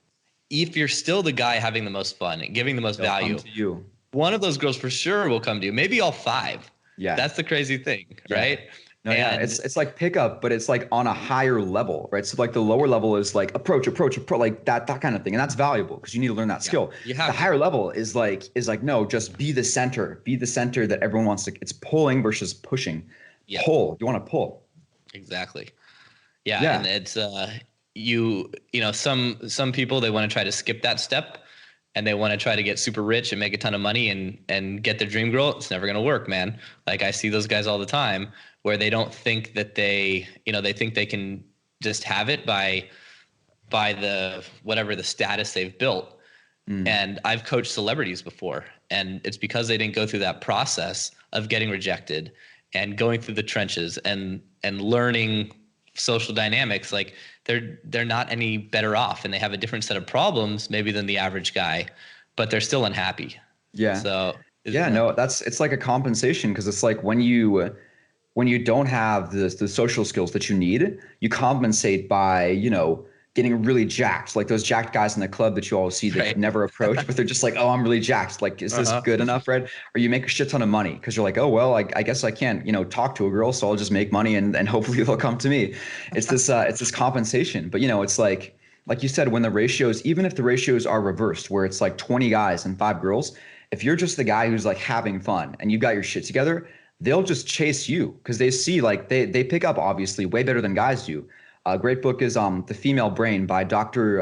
if you're still the guy having the most fun and giving the most They'll come value, to you. one of those girls for sure will come to you. Maybe all five. Yeah. That's the crazy thing, Yeah. right? No, yeah. And It's like pickup, but it's like on a higher level, right? So like the lower level is like approach, like that kind of thing. And that's valuable because you need to learn that yeah, skill. you The have to. higher level is like, no, just be the center. Be the center that everyone wants to. It's pulling versus pushing. Yeah, Pull. You want to pull. exactly. Yeah, and Yeah. it's some people they want to try to skip that step and they want to try to get super rich and make a ton of money and get their dream girl. It's never going to work, man. Like I see those guys all the time where they don't think that they think they can just have it by the whatever the status they've built. Mm. And I've coached celebrities before, and it's because they didn't go through that process of getting rejected and going through the trenches and learning social dynamics. Like they're not any better off, and they have a different set of problems maybe than the average guy, but they're still unhappy. Yeah. So Yeah. yeah, No, it's like a compensation, because it's like when you don't have the social skills that you need, you compensate by, getting really jacked, like those jacked guys in the club that you always see that right. never approach, but they're just like, oh, I'm really jacked. Like, is this Uh-huh. good enough, Red? Or you make a shit ton of money because you're like, oh, well, I guess I can't, talk to a girl, so I'll just make money and hopefully they'll come to me. It's this compensation. But, it's like you said, when the ratios, even if the ratios are reversed, where it's like 20 guys and 5 girls, if you're just the guy who's like having fun and you got your shit together, they'll just chase you because they see, like, they pick up obviously way better than guys do. A great book is The Female Brain by Dr.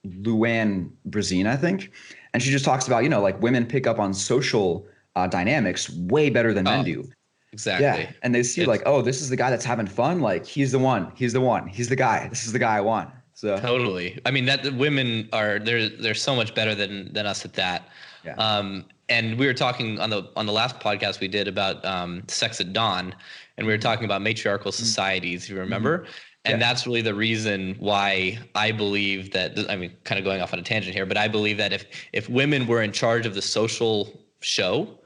Luann Brazine, I think. And she just talks about, like women pick up on social dynamics way better than men Oh, do. Yeah. exactly. And they see like, It's oh, this is the guy that's having fun. Like he's the one. He's the one. He's the guy. This is the guy I want. So totally. I mean, that the women are they're so much better than us at that. yeah. And we were talking on the last podcast we did about sex at dawn, and we were talking about matriarchal societies. You Mhm. remember? And Yeah. that's really the reason why I believe that. I mean, kind of going off on a tangent here, but I believe that if women were in charge of the social show,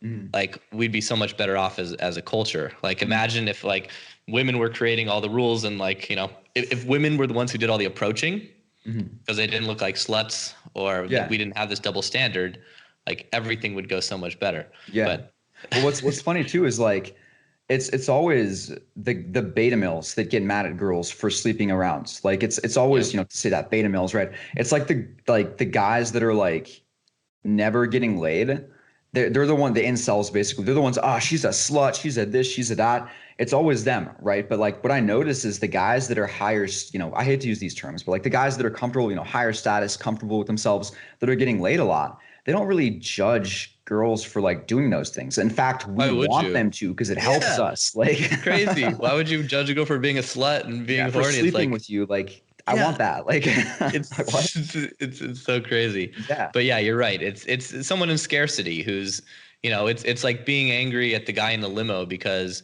Mhm. like we'd be so much better off as a culture. Like Mhm. imagine if like women were creating all the rules and like, if women were the ones who did all the approaching Mhm. because they didn't look like sluts or Yeah. we didn't have this double standard, like everything would go so much better. Yeah. But Well, what's funny too is like it's always the beta males that get mad at girls for sleeping around. Like it's always, yep. to say that beta males, right? It's like the guys that are like never getting laid. They're the incels basically. They're the ones, she's a slut, she's a this, she's a that. It's always them, right? But like what I notice is the guys that are higher, I hate to use these terms, but like the guys that are comfortable, higher status, comfortable with themselves, that are getting laid a lot, they don't really judge girls for like doing those things. In fact, we Why would want you? them to because it helps Yeah. us. Like It's crazy. Why would you judge a girl for being a slut and yeah, being for horny? It's sleeping like, with you, like I want yeah, that. Like, like what? it's so crazy. Yeah. But yeah, you're right. It's someone in scarcity who's, it's like being angry at the guy in the limo because,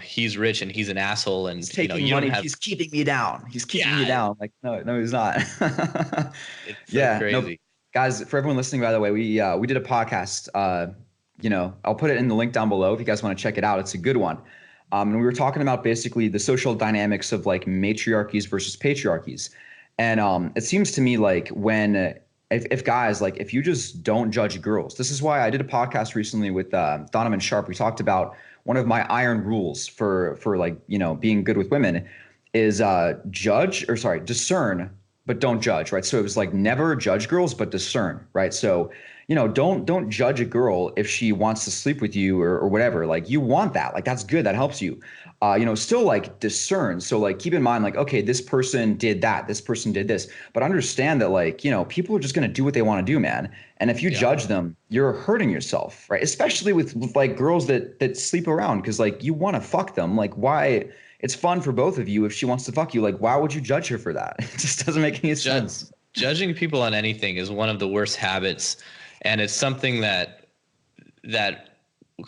he's rich and he's an asshole He's and taking you don't money. have. He's keeping me down. He's keeping me Yeah, down. Like, no, no, he's not. it's so Yeah, no, crazy. guys, for everyone listening, by the way, we did a podcast. I'll put it in the link down below if you guys want to check it out. It's a good one. And we were talking about basically the social dynamics of like matriarchies versus patriarchies. And it seems to me like if guys, like if you just don't judge girls, this is why I did a podcast recently with Donovan Sharp. We talked about one of my iron rules for like, being good with women is discern, but don't judge, right? So it was like never judge girls, but discern, right? So, don't judge a girl if she wants to sleep with you or whatever. Like you want that, like that's good, that helps you. Still like discern. So like keep in mind, like, okay, this person did that, this person did this, but understand that like, people are just gonna do what they want to do, man. And if you Yeah. judge them, you're hurting yourself, right? Especially with like girls that sleep around, because like you want to fuck them. Like why? It's fun for both of you if she wants to fuck you. Like why would you judge her for that? It just doesn't make any Ju- sense. Judging people on anything is one of the worst habits, and it's something that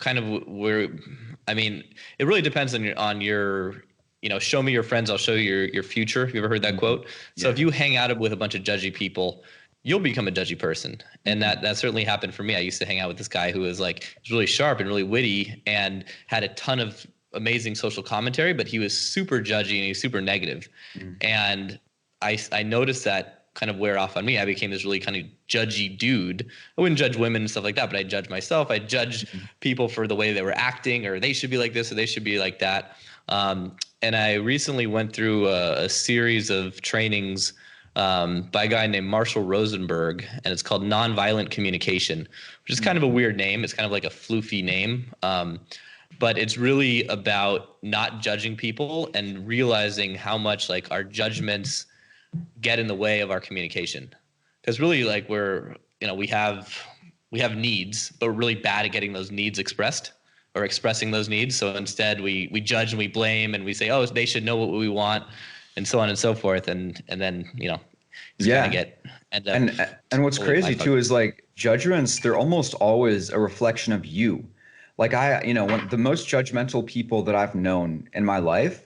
kind of where I mean, it really depends on your show me your friends, I'll show you your future. Have you ever heard that Mhm. quote? So Yeah. if you hang out with a bunch of judgy people, you'll become a judgy person. And Mhm. that certainly happened for me. I used to hang out with this guy who was like really sharp and really witty and had a ton of amazing social commentary, but he was super judgy and he's super negative. Mhm. And I noticed that kind of wear off on me. I became this really kind of judgy dude. I wouldn't judge women and stuff like that, but I judge myself. I judge Mhm. people for the way they were acting, or they should be like this, or they should be like that. And I recently went through a series of trainings by a guy named Marshall Rosenberg, and it's called Nonviolent Communication, which is kind of a weird name. It's kind of like a floofy name. But it's really about not judging people and realizing how much like our judgments get in the way of our communication, because really like we have needs, but we're really bad at getting those needs expressed or expressing those needs. So instead we judge and we blame and we say, oh, they should know what we want, and so on and so forth, and then just kind of Yeah. end up And what's totally crazy mind too fucked. is like judgments, they're almost always a reflection of you. Like one the most judgmental people that I've known in my life,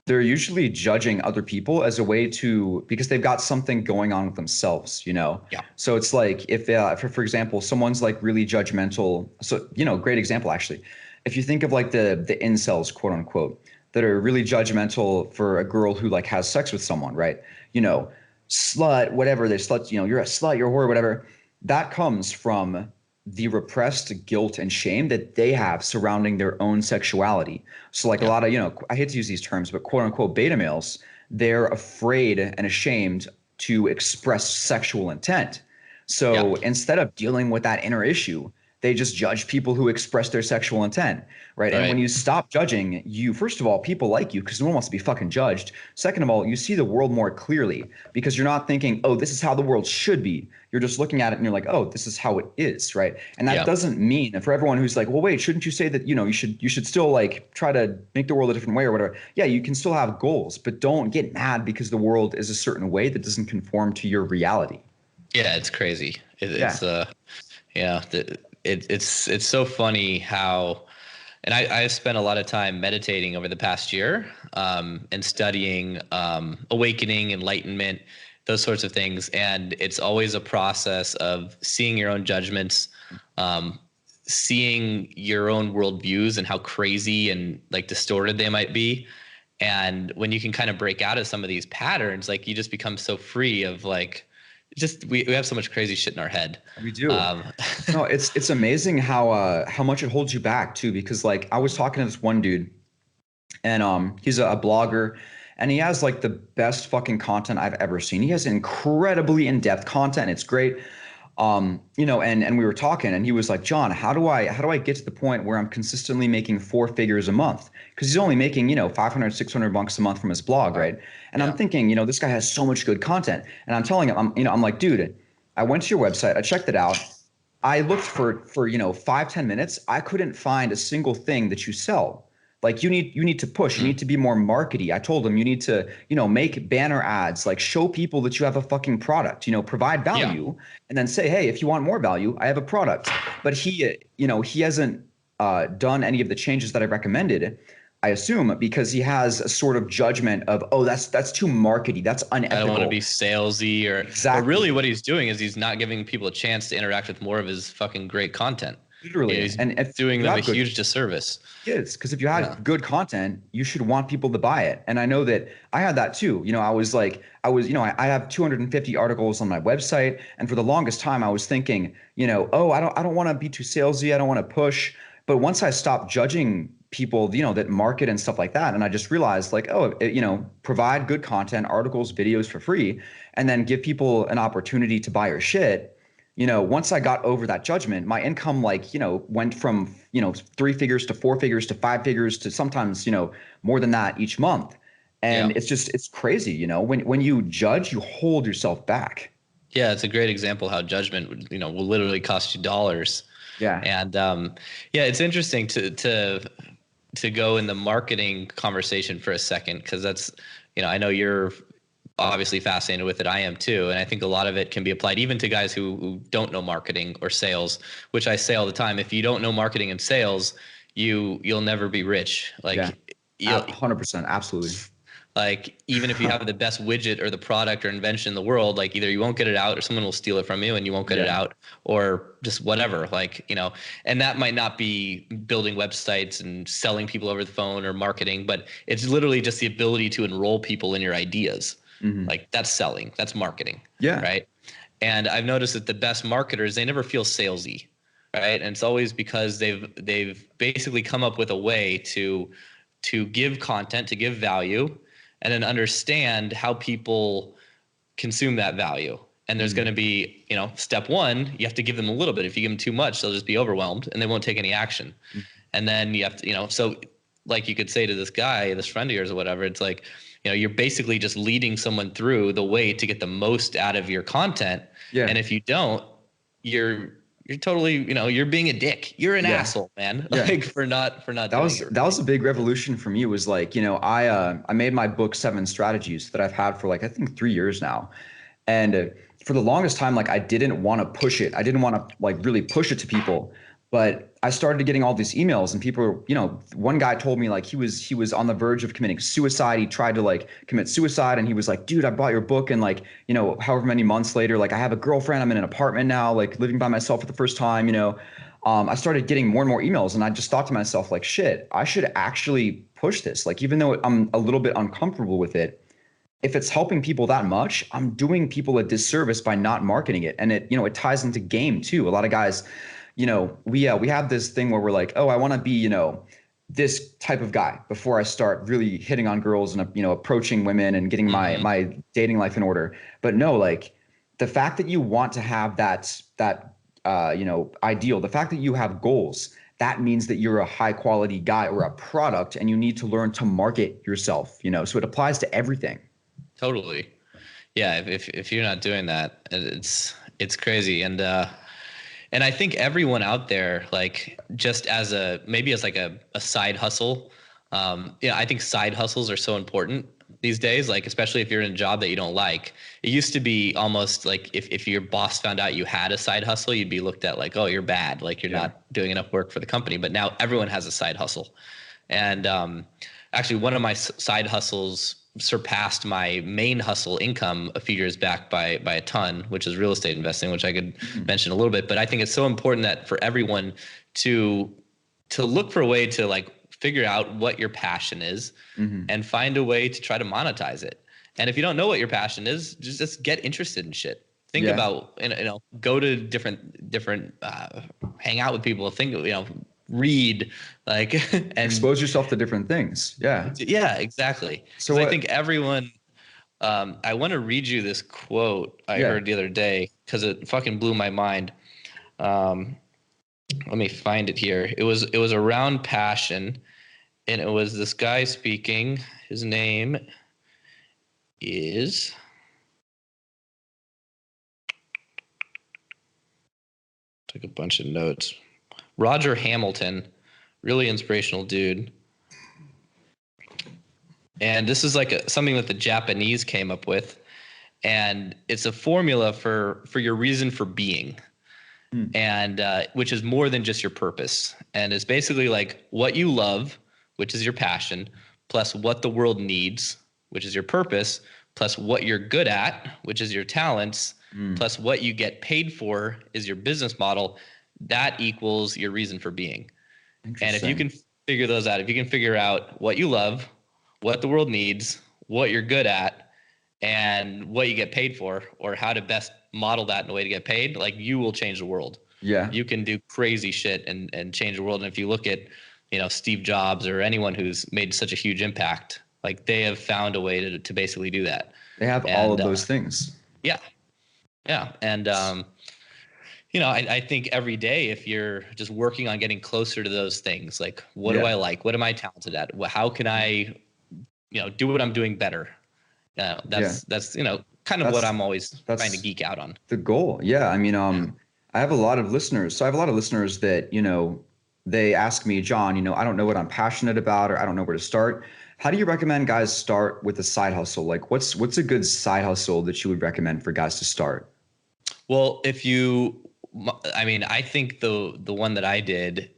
they're usually judging other people as a way to because they've got something going on with themselves. Yeah. So it's like if for example, someone's like really judgmental. So, great example actually. If you think of like the incels, quote unquote, that are really judgmental for a girl who like has sex with someone, right? You know, slut, whatever, they slut, you're a slut, you're a whore, whatever. That comes from the repressed guilt and shame that they have surrounding their own sexuality. So like a Yeah. lot of, I hate to use these terms, but quote unquote beta males, they're afraid and ashamed to express sexual intent. Yeah. So instead of dealing with that inner issue, they just judge people who express their sexual intent, right? And when Right. you stop judging, you first of all, people like you because no one wants to be fucking judged. Second of all, you see the world more clearly because you're not thinking, oh, this is how the world should be. You're just looking at it and you're like, oh, this is how it is, right? And that Yeah. doesn't mean for everyone who's like, well, wait, shouldn't you say that, you should still like try to make the world a different way or whatever. Yeah, you can still have goals, but don't get mad because the world is a certain way that doesn't conform to your reality. Yeah, it's crazy. Yeah. Yeah, it's so funny how, and I've spent a lot of time meditating over the past year, and studying awakening, enlightenment, those sorts of things. And it's always a process of seeing your own judgments, um, seeing your own worldviews and how crazy and like distorted they might be. And when you can kind of break out of some of these patterns, like you just become so free of like, just we have so much crazy shit in our head. We do. Um, No, it's amazing how much it holds you back too, because like I was talking to this one dude and he's a blogger and he has like the best fucking content I've ever seen. He has incredibly in-depth content. It's great. And we were talking and he was like, John, how do I get to the point where I'm consistently making four figures a month? Because he's only making, 500, 600 bucks a month from his blog, right? And I'm yeah, thinking, this guy has so much good content. And I'm telling him, I'm like, dude, I went to your website, I checked it out. I looked for 5, 10 minutes. I couldn't find a single thing that you sell. Like you need to push. You mm, need to be more markety. I told him you need to make banner ads. Like show people that you have a fucking product. Provide yeah, value, and then say, hey, if you want more value, I have a product. But he hasn't done any of the changes that I recommended. I assume because he has a sort of judgment of, oh, that's too markety. That's I don't want to unethical. be salesy or really Exactly. what he's doing is he's not giving people a chance to interact with more of his fucking great content. You know, Literally. he's And if doing you them a have good huge disservice. kids, because if you Yeah. had good content, you should want people to buy it. And I know that I had that too. I have 250 articles on my website, and for the longest time, I was thinking, oh, I don't want to be too salesy. I don't want to push. But once I stopped judging people, that market and stuff like that, and I just realized, like, oh, provide good content, articles, videos for free, and then give people an opportunity to buy your shit. Once I got over that judgment, my income went from, three figures to four figures to five figures to sometimes, more than that each month. Yeah. And it's crazy, when you judge, you hold yourself back. Yeah, it's a great example how judgment will literally cost you dollars. Yeah. And yeah, it's interesting to go in the marketing conversation for a second because that's, I know you're obviously fascinated with it. I am too. And I think a lot of it can be applied even to guys who don't know marketing or sales, which I say all the time. If you don't know marketing and sales, you'll never be rich. Yeah. You'll 100%. Absolutely. like, even if you have the best widget or the product or invention in the world, like either you won't get it out or someone will steal it from you and you won't get it Yeah. out or just whatever, and that might not be building websites and selling people over the phone or marketing, but it's literally just the ability to enroll people in your ideas. Hmm. Like that's selling, that's marketing. Yeah. Right. And I've noticed that the best marketers, they never feel salesy. Right. And it's always because they've basically come up with a way to give content, to give value, and then understand how people consume that value. And there's Hmm. going to be, step one, you have to give them a little bit. If you give them too much, they'll just be overwhelmed and they won't take any action. And then you have to, so like you could say to this guy, this friend of yours or whatever, it's like, you're basically just leading someone through the way to get the most out of your content. Yeah. And if you don't, you're totally, you're being a dick. You're an Yeah. asshole, man. Yeah. Like for not That doing was it that right. was a big revolution for me. Was like, I made my book 7 Strategies that I've had for like I think 3 years now, and for the longest time, like I didn't want to push it. I didn't want to like really push it to people, but I started getting all these emails and people were, one guy told me like he was on the verge of committing suicide. He tried to like commit suicide and he was like, dude, I bought your book and like, however many months later, like I have a girlfriend, I'm in an apartment now, like living by myself for the first time, I started getting more and more emails and I just thought to myself like, shit, I should actually push this. Like, even though I'm a little bit uncomfortable with it, if it's helping people that much, I'm doing people a disservice by not marketing it. And it ties into game too. A lot of guys, we have this thing where we're like, oh, I want to be, this type of guy before I start really hitting on girls and, approaching women and getting my Mm-hmm. my dating life in order. But no, like the fact that you want to have that ideal. The fact that you have goals, that means that you're a high quality guy or a product, and you need to learn to market yourself, so it applies to everything. Totally. Yeah. If you're not doing that, it's crazy. And I think everyone out there, like just as maybe as like a side hustle, I think side hustles are so important these days, like especially if you're in a job that you don't like. It used to be almost like if your boss found out you had a side hustle, you'd be looked at like, oh, you're bad, like you're not doing enough work for the company. But now everyone has a side hustle. And actually, one of my side hustles surpassed my main hustle income a few years back by a ton, which is real estate investing, which I could mention a little bit. But I think it's so important that for everyone to look for a way to like figure out what your passion is and find a way to try to monetize it. And if you don't know what your passion is, just get interested in shit. Think about, go to different hang out with people, read, like, and expose yourself to different things. Yeah, exactly. So I think everyone, I want to read you this quote I heard the other day because it fucking blew my mind. Let me find it here. It was around passion, and it was this guy speaking. His name is, took a bunch of notes. Roger Hamilton, really inspirational dude. And this is like something that the Japanese came up with, and it's a formula for your reason for being, and which is more than just your purpose. And it's basically like what you love, which is your passion, plus what the world needs, which is your purpose, plus what you're good at, which is your talents, plus what you get paid for is your business model. That equals your reason for being. And if you can figure those out, if you can figure out what you love, what the world needs, what you're good at, and what you get paid for, or how to best model that in a way to get paid, like you will change the world. Yeah. You can do crazy shit and change the world. And if you look at, Steve Jobs or anyone who's made such a huge impact, like they have found a way to basically do that. They have all of those things. Yeah. Yeah. And, I think every day, if you're just working on getting closer to those things, like what do I like? What am I talented at? How can I, do what I'm doing better? That's kind of what I'm always trying to geek out on. The goal. Yeah. I mean, I have a lot of listeners. So I have a lot of listeners that, they ask me, John, I don't know what I'm passionate about, or I don't know where to start. How do you recommend guys start with a side hustle? Like what's a good side hustle that you would recommend for guys to start? Well, I think the one that I did,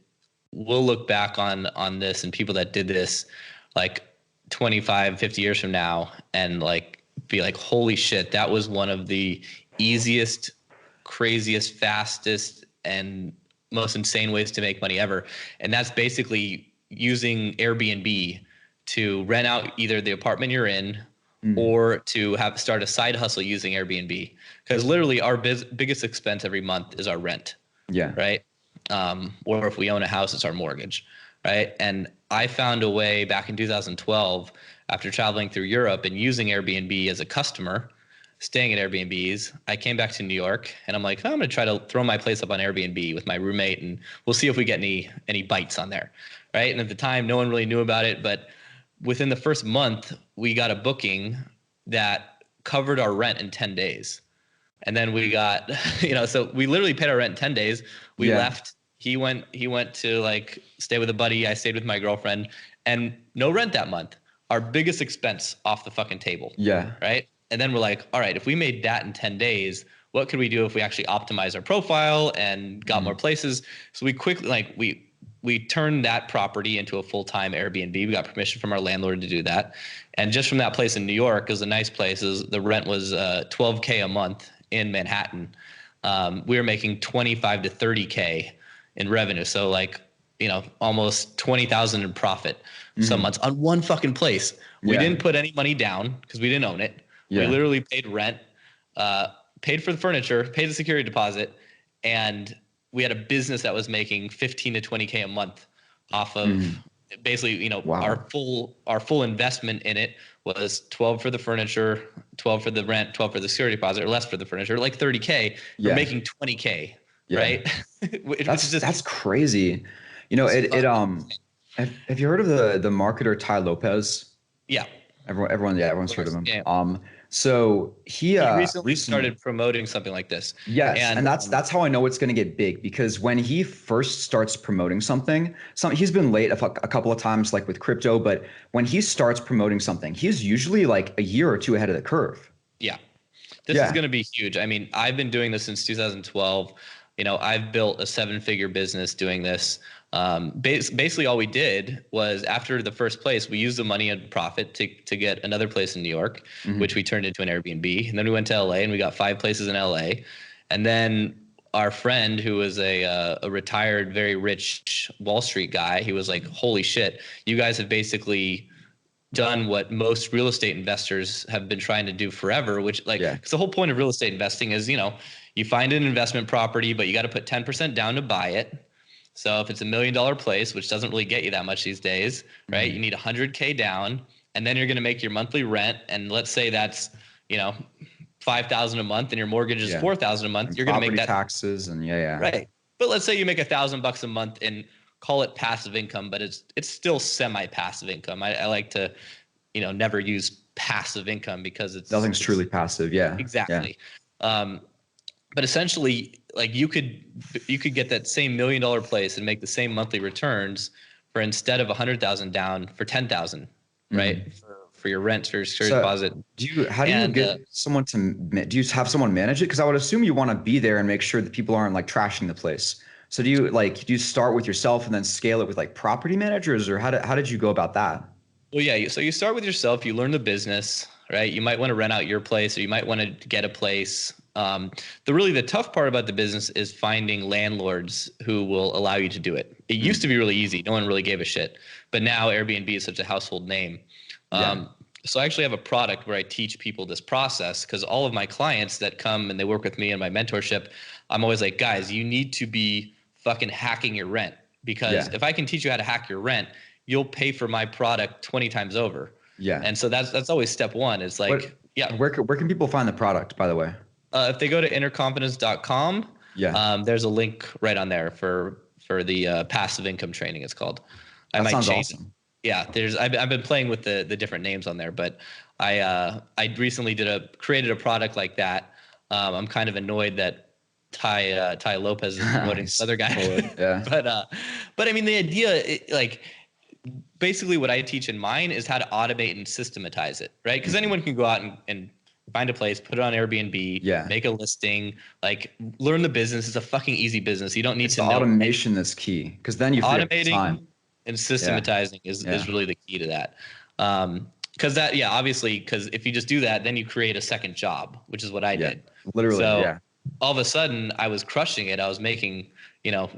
we'll look back on this and people that did this like 25, 50 years from now and like be like, holy shit, that was one of the easiest, craziest, fastest, and most insane ways to make money ever. And that's basically using Airbnb to rent out either the apartment you're in or to start a side hustle using Airbnb. Because literally our biggest expense every month is our rent. Yeah. Right. Or if we own a house, it's our mortgage. Right. And I found a way back in 2012, after traveling through Europe and using Airbnb as a customer, staying at Airbnbs, I came back to New York and I'm like, I'm going to try to throw my place up on Airbnb with my roommate and we'll see if we get any bites on there. Right. And at the time, no one really knew about it. But within the first month, we got a booking that covered our rent in 10 days. And then we got, so we literally paid our rent in 10 days. We left. He went to like stay with a buddy. I stayed with my girlfriend and no rent that month. Our biggest expense off the fucking table. Yeah. Right. And then we're like, all right, if we made that in 10 days, what could we do if we actually optimized our profile and got more places? So we quickly, we turned that property into a full-time Airbnb. We got permission from our landlord to do that. And just from that place in New York, it was a nice place. The rent was $12K a month in Manhattan. We were making 25 to 30K in revenue. So like, almost 20,000 in profit some months on one fucking place. We didn't put any money down because we didn't own it. We literally paid rent, paid for the furniture, paid the security deposit, and we had a business that was making 15 to 20K a month off of basically, our full investment in it was 12 for the furniture, 12 for the rent, 12 for the security deposit, or less for the furniture, like 30K. We're making 20K Yeah. right? Which is That's just crazy. Have you heard of the marketer Ty Lopez? yeah. Everyone's Of heard of course. him. Yeah. So he He recently recently. started promoting something like this. Yes, And and that's how I know it's going to get big because when he first starts promoting something, he's been late a couple of times, like with crypto, but when he starts promoting something, he's usually like a year or two ahead of the curve. yeah, this is Yeah. going to be huge. I mean, I've been doing this since 2012. I've built a seven-figure business doing this. Basically, all we did was after the first place, we used the money and profit to get another place in New York, which Hmm. we turned into an Airbnb. And then we went to LA and we got 5 places in LA. And then our friend, who was a retired, very rich Wall Street guy, he was like, "Holy shit, you guys have basically done what most real estate investors have been trying to do forever," which like, Yeah. because the whole point of real estate investing is, you find an investment property, but you got to put 10% down to buy it. So if it's $1 million place, which doesn't really get you that much these days, right? You Hmm. need 100K down, and then you're going to make your monthly rent. And let's say that's, you know, 5,000 a month and your mortgage is Yeah. 4,000 a month. And You're going to make property that. taxes and yeah. Right. But let's say you make $1,000 a month and call it passive income, but it's still semi-passive income. I like to, never use passive income because Nothing's it's truly passive. Yeah. Yeah. exactly. Um, but essentially, like you could get that same $1 million place and make the same monthly returns for, instead of 100,000 down, for 10,000, Hmm. right? For your rent, for your security So deposit, how do you and get someone do you have someone manage it? Because I would assume you want to be there and make sure that people aren't like trashing the place. So do you start with yourself and then scale it with like property managers, or how did you go about that? well, yeah. So you start with yourself. You learn the business, right? You might want to rent out your place, or you might want to get a place. The tough part about the business is finding landlords who will allow you to do it. It used to Mm. be really easy. No one really gave a shit. But now Airbnb is such a household name. Yeah. So I actually have a product where I teach people this process, because all of my clients that come and they work with me in my mentorship, I'm always like, guys, you need to be fucking hacking your rent, because Yeah. if I can teach you how to hack your rent, you'll pay for my product 20 times over. Yeah. And so that's always step one. It's What like, yeah, where can people find the product, by the way? if they go to innerconfidence.com, Yeah. there's a link right on there for the passive income training. It's called. I That might sounds change it. awesome. Yeah, I've been playing with the different names on there, but I recently created a product like that. I'm kind of annoyed that Ty Lopez is promoting this other guy, Stole it. Yeah. but I mean the idea, like, basically what I teach in mine is how to automate and systematize it, right? Because Mhm. anyone can go out and find a place, put it on Airbnb, Yeah. make a listing, like learn the business. It's a fucking easy business. You don't need It's to the know automation that's key because then you free up automating time. and Yeah. systematizing is Yeah. really the key to that. Because that, yeah, obviously, because if you just do that, then you create a second job, which is what I Yeah. did. Literally. So Yeah. all of a sudden, I was crushing it. I was making,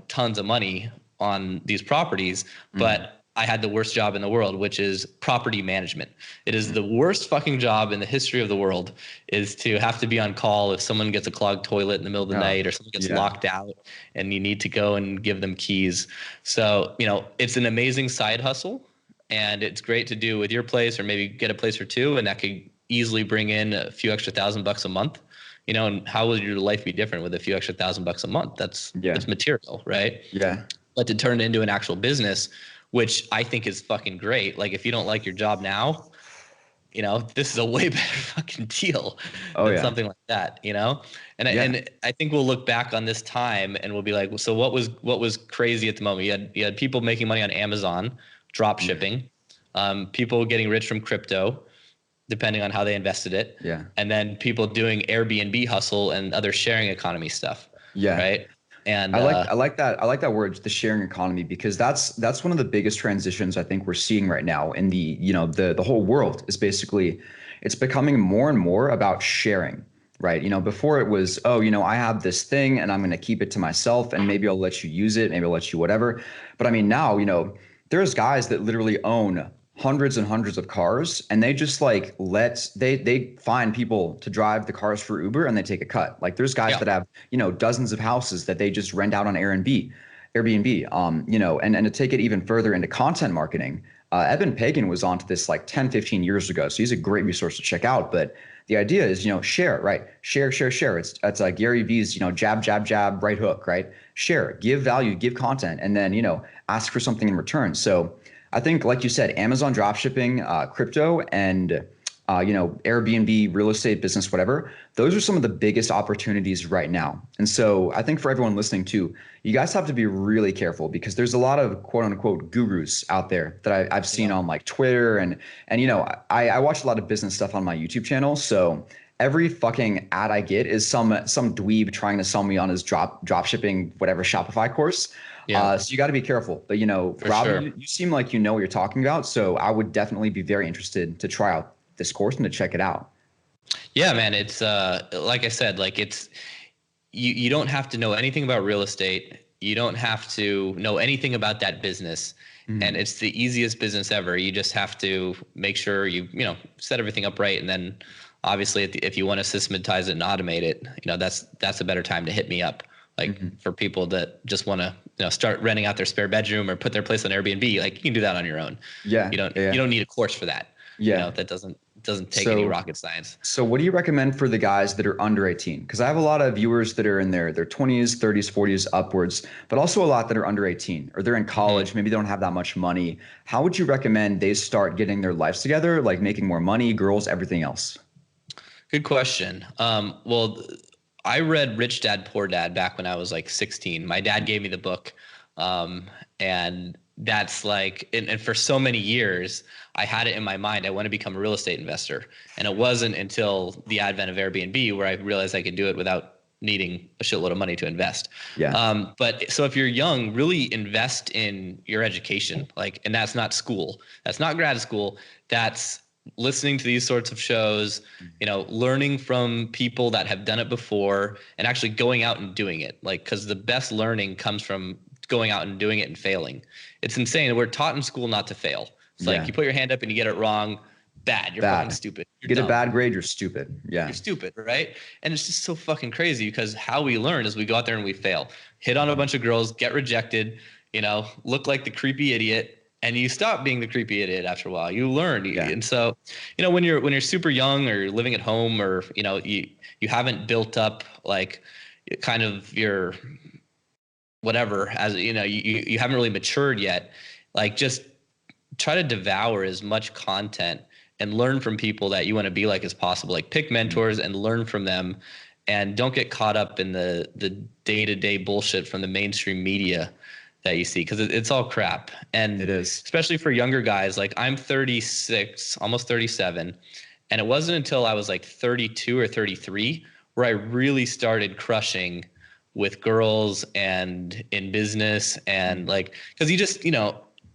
tons of money on these properties, Mhm. but I had the worst job in the world, which is property management. It is Mhm. the worst fucking job in the history of the world, is to have to be on call if someone gets a clogged toilet in the middle of the Oh, night, or someone gets yeah. locked out and you need to go and give them keys. So, it's an amazing side hustle, and it's great to do with your place, or maybe get a place or two, and that could easily bring in a few extra $1,000 a month. And how will your life be different with a few extra $1,000 a month? Yeah. That's material, right? Yeah. But to turn it into an actual business, which I think is fucking great. Like, if you don't like your job now, this is a way better fucking deal Oh than yeah. something like that. And I, Yeah. and I think we'll look back on this time and we'll be like, so what was crazy at the moment? You had people making money on Amazon, drop Yeah. shipping, people getting rich from crypto, depending on how they invested it, Yeah. and then people doing Airbnb hustle and other sharing economy stuff, Yeah. right? And I like that word, the sharing economy, because that's one of the biggest transitions I think we're seeing right now in the whole world is basically it's becoming more and more about sharing, right? Before it was, oh, I have this thing and I'm going to keep it to myself and maybe I'll let you use it, maybe I'll let you whatever. But I mean now, there's guys that literally own hundreds and hundreds of cars and they just like they find people to drive the cars for Uber and they take a cut. Like there's guys yeah, that have, dozens of houses that they just rent out on Airbnb. And to take it even further into content marketing, Eben Pagan was onto this like 10, 15 years ago. So he's a great resource to check out. But the idea is, share, right? Share. It's like Gary V's, jab, jab, jab, right hook, right? Share, give value, give content, and then, ask for something in return. So I think, like you said, Amazon dropshipping, crypto, and Airbnb, real estate business, whatever, those are some of the biggest opportunities right now. And so I think for everyone listening too, you guys have to be really careful because there's a lot of quote unquote gurus out there that I've seen on like Twitter and I watch a lot of business stuff on my YouTube channel. So every fucking ad I get is some dweeb trying to sell me on his drop shipping, whatever Shopify course. Yeah, So you got to be careful. But for Robbie, sure. you seem like you know what you're talking about. So I would definitely be very interested to try out this course and to check it out. Yeah, man. It's like I said, like you don't have to know anything about real estate. You don't have to know anything about that business. And it's the easiest business ever. You just have to make sure you set everything up right. And then obviously if you want to systematize it and automate it, that's a better time to hit me up. Like for people that just want to start renting out their spare bedroom or put their place on Airbnb, like you can do that on your own. Yeah. You don't need a course for that. Yeah. That doesn't take any rocket science. So what do you recommend for the guys that are under 18? Because I have a lot of viewers that are in their 20s, 30s, 40s upwards, but also a lot that are under 18 or they're in college. Maybe they don't have that much money. How would you recommend they start getting their lives together, like making more money, girls, everything else? Good question. Well, I read Rich Dad Poor Dad back when I was like 16. My dad gave me the book. And that's like, and for so many years, I had it in my mind, I want to become a real estate investor. And it wasn't until the advent of Airbnb where I realized I could do it without needing a shitload of money to invest. Yeah. But so if you're young, really invest in your education. And that's not school. That's not grad school. That's listening to these sorts of shows, learning from people that have done it before and actually going out and doing it. Because the best learning comes from going out and doing it and failing. It's insane. We're taught in school not to fail. It's like you put your hand up and you get it wrong. Bad. You're fucking stupid. You're Get dumb. a bad grade, you're stupid. Yeah. You're stupid, right? And it's just so fucking crazy because how we learn is we go out there and we fail. Hit on a bunch of girls, get rejected, look like the creepy idiot, and you stop being the creepy idiot after a while. You learn. Yeah. And so, when you're super young or you're living at home or, you haven't built up like kind of your whatever, as you haven't really matured yet, like just try to devour as much content and learn from people that you want to be like as possible. Like pick mentors and learn from them, and don't get caught up in the day-to-day bullshit from the mainstream media that you see, because it's all crap. And it is, especially for younger guys. Like I'm 36, almost 37, and it wasn't until I was like 32 or 33 where I really started crushing with girls and in business. And because you just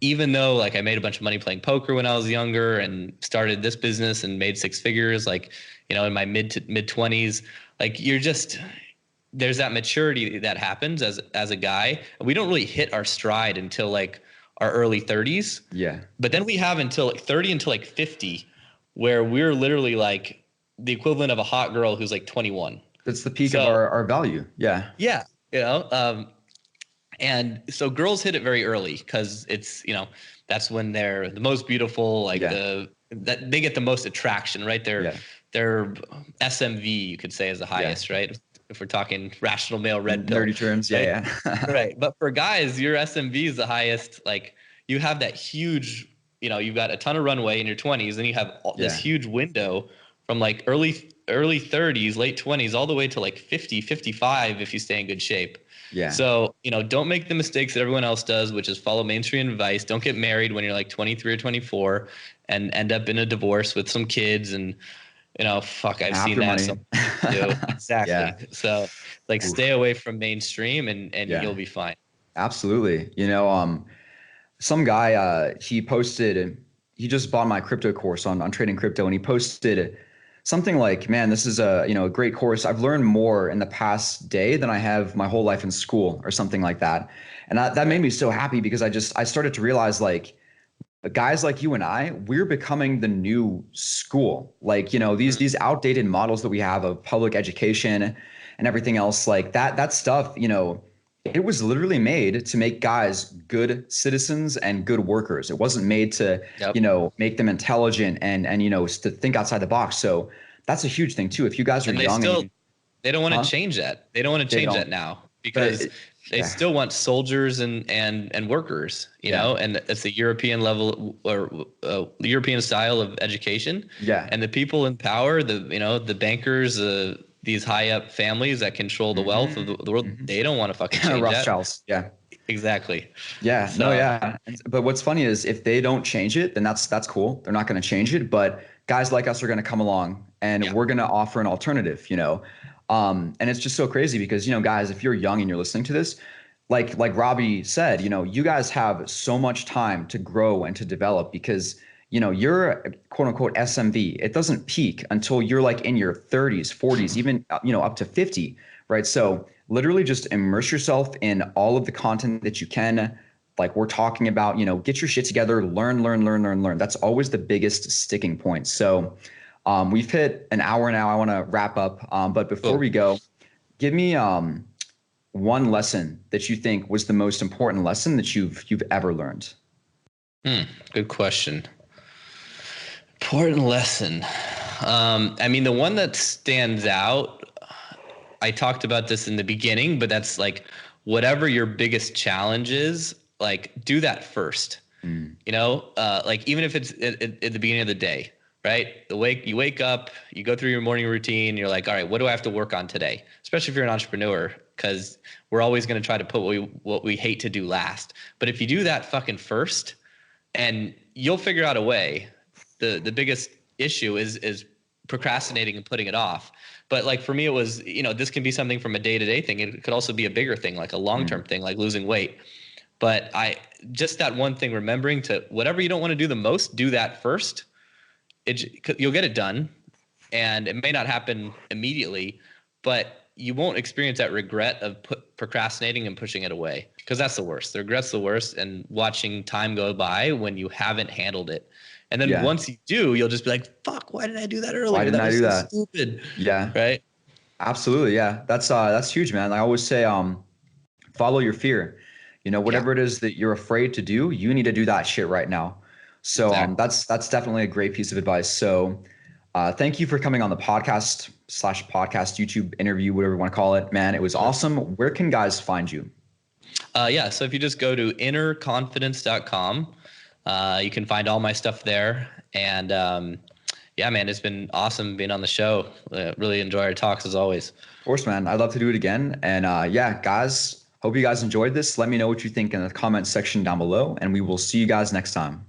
even though like I made a bunch of money playing poker when I was younger and started this business and made six figures, in my mid 20s, there's that maturity that happens as a guy. We don't really hit our stride until like our early 30s. Yeah. But then we have until like 30 until like 50, where we're literally like the equivalent of a hot girl who's like 21. That's the peak of our value. Yeah. Yeah. And so girls hit it very early because it's, that's when they're the most beautiful, that they get the most attraction, right? Their SMV, you could say, is the highest, right? If we're talking rational male red pill. Nerdy terms. Right? Yeah. Right. But for guys, your SMV is the highest. Like you have that huge, you've got a ton of runway in your 20s, and you have this huge window from like early 30s, late 20s, all the way to like 50, 55 if you stay in good shape. Yeah. So, don't make the mistakes that everyone else does, which is follow mainstream advice. Don't get married when you're like 23 or 24 and end up in a divorce with some kids and, I've seen that. Too. Exactly. Yeah. So stay away from mainstream and you'll be fine. Absolutely. Some guy, he he just bought my crypto course on trading crypto, and he posted something like, man, this is a great course. I've learned more in the past day than I have my whole life in school, or something like that. And that made me so happy because I started to realize guys like you and we're becoming the new school. These outdated models that we have of public education and everything else, like that stuff, it was literally made to make guys good citizens and good workers. It wasn't made to, make them intelligent and to think outside the box. So that's a huge thing too. If you guys are And young and you, they don't want to huh? change that. They don't want to They change don't. that now But because they yeah, still want soldiers and workers, you yeah, know, and it's a European level or European style of education. yeah. And the people in power, the bankers, these high up families that control the wealth of Hmm. the world, Hmm. they don't want to fucking change that. Rothschilds. Yeah. Exactly. Yeah, no, So yeah. But what's funny is if they don't change it, then that's cool. They're not going to change it, but guys like us are going to come along and yeah, we're going to offer an alternative, you know. And it's just so crazy because, you know, guys, if you're young and you're listening to this, like Robbie said, you know, you guys have so much time to grow and to develop because, you know, you're quote unquote SMV. It doesn't peak until you're like in your 30s, 40s, even you know, up to 50, right? So literally just immerse yourself in all of the content that you can. Like we're talking about, you know, get your shit together, learn, learn, learn, learn, learn. That's always the biggest sticking point. So we've hit an hour now. I want to wrap up. But before cool. we go, give me one lesson that you think was the most important lesson that you've ever learned. Good question. Important lesson. I mean, the one that stands out, I talked about this in the beginning, but that's like whatever your biggest challenge is, like do that first. Mm. You know, like even if it's at the beginning of the day, right? You wake up, you go through your morning routine, you're like, all right, what do I have to work on today? Especially if you're an entrepreneur, because we're always going to try to put what we hate to do last. But if you do that fucking first, and you'll figure out a way. The biggest issue is procrastinating and putting it off. But like for me, it was, you know, this can be something from a day-to-day thing. It could also be a bigger thing, like a long-term Mm. thing, like losing weight. But I just that one thing, remembering to whatever you don't want to do the most, do that first. You'll get it done, and it may not happen immediately, but you won't experience that regret of procrastinating and pushing it away, because that's the worst. The regret's the worst, and watching time go by when you haven't handled it. And then Yeah. once you do, you'll just be like, fuck, why didn't I do that Why earlier? didn't That I was do so that? stupid. Yeah. Right? Absolutely. Yeah. That's huge, man. I always say, follow your fear. You know, Yeah, whatever it is that you're afraid to do, you need to do that shit right now. So exactly. that's definitely a great piece of advice. So thank you for coming on the podcast/podcast YouTube interview, whatever you want to call it, man. It was awesome. Where can guys find you? Yeah. So if you just go to innerconfidence.com, you can find all my stuff there. And yeah, man, it's been awesome being on the show. Really enjoy our talks as always. Of course, man. I'd love to do it again. And yeah, guys, hope you guys enjoyed this. Let me know what you think in the comments section down below, and we will see you guys next time.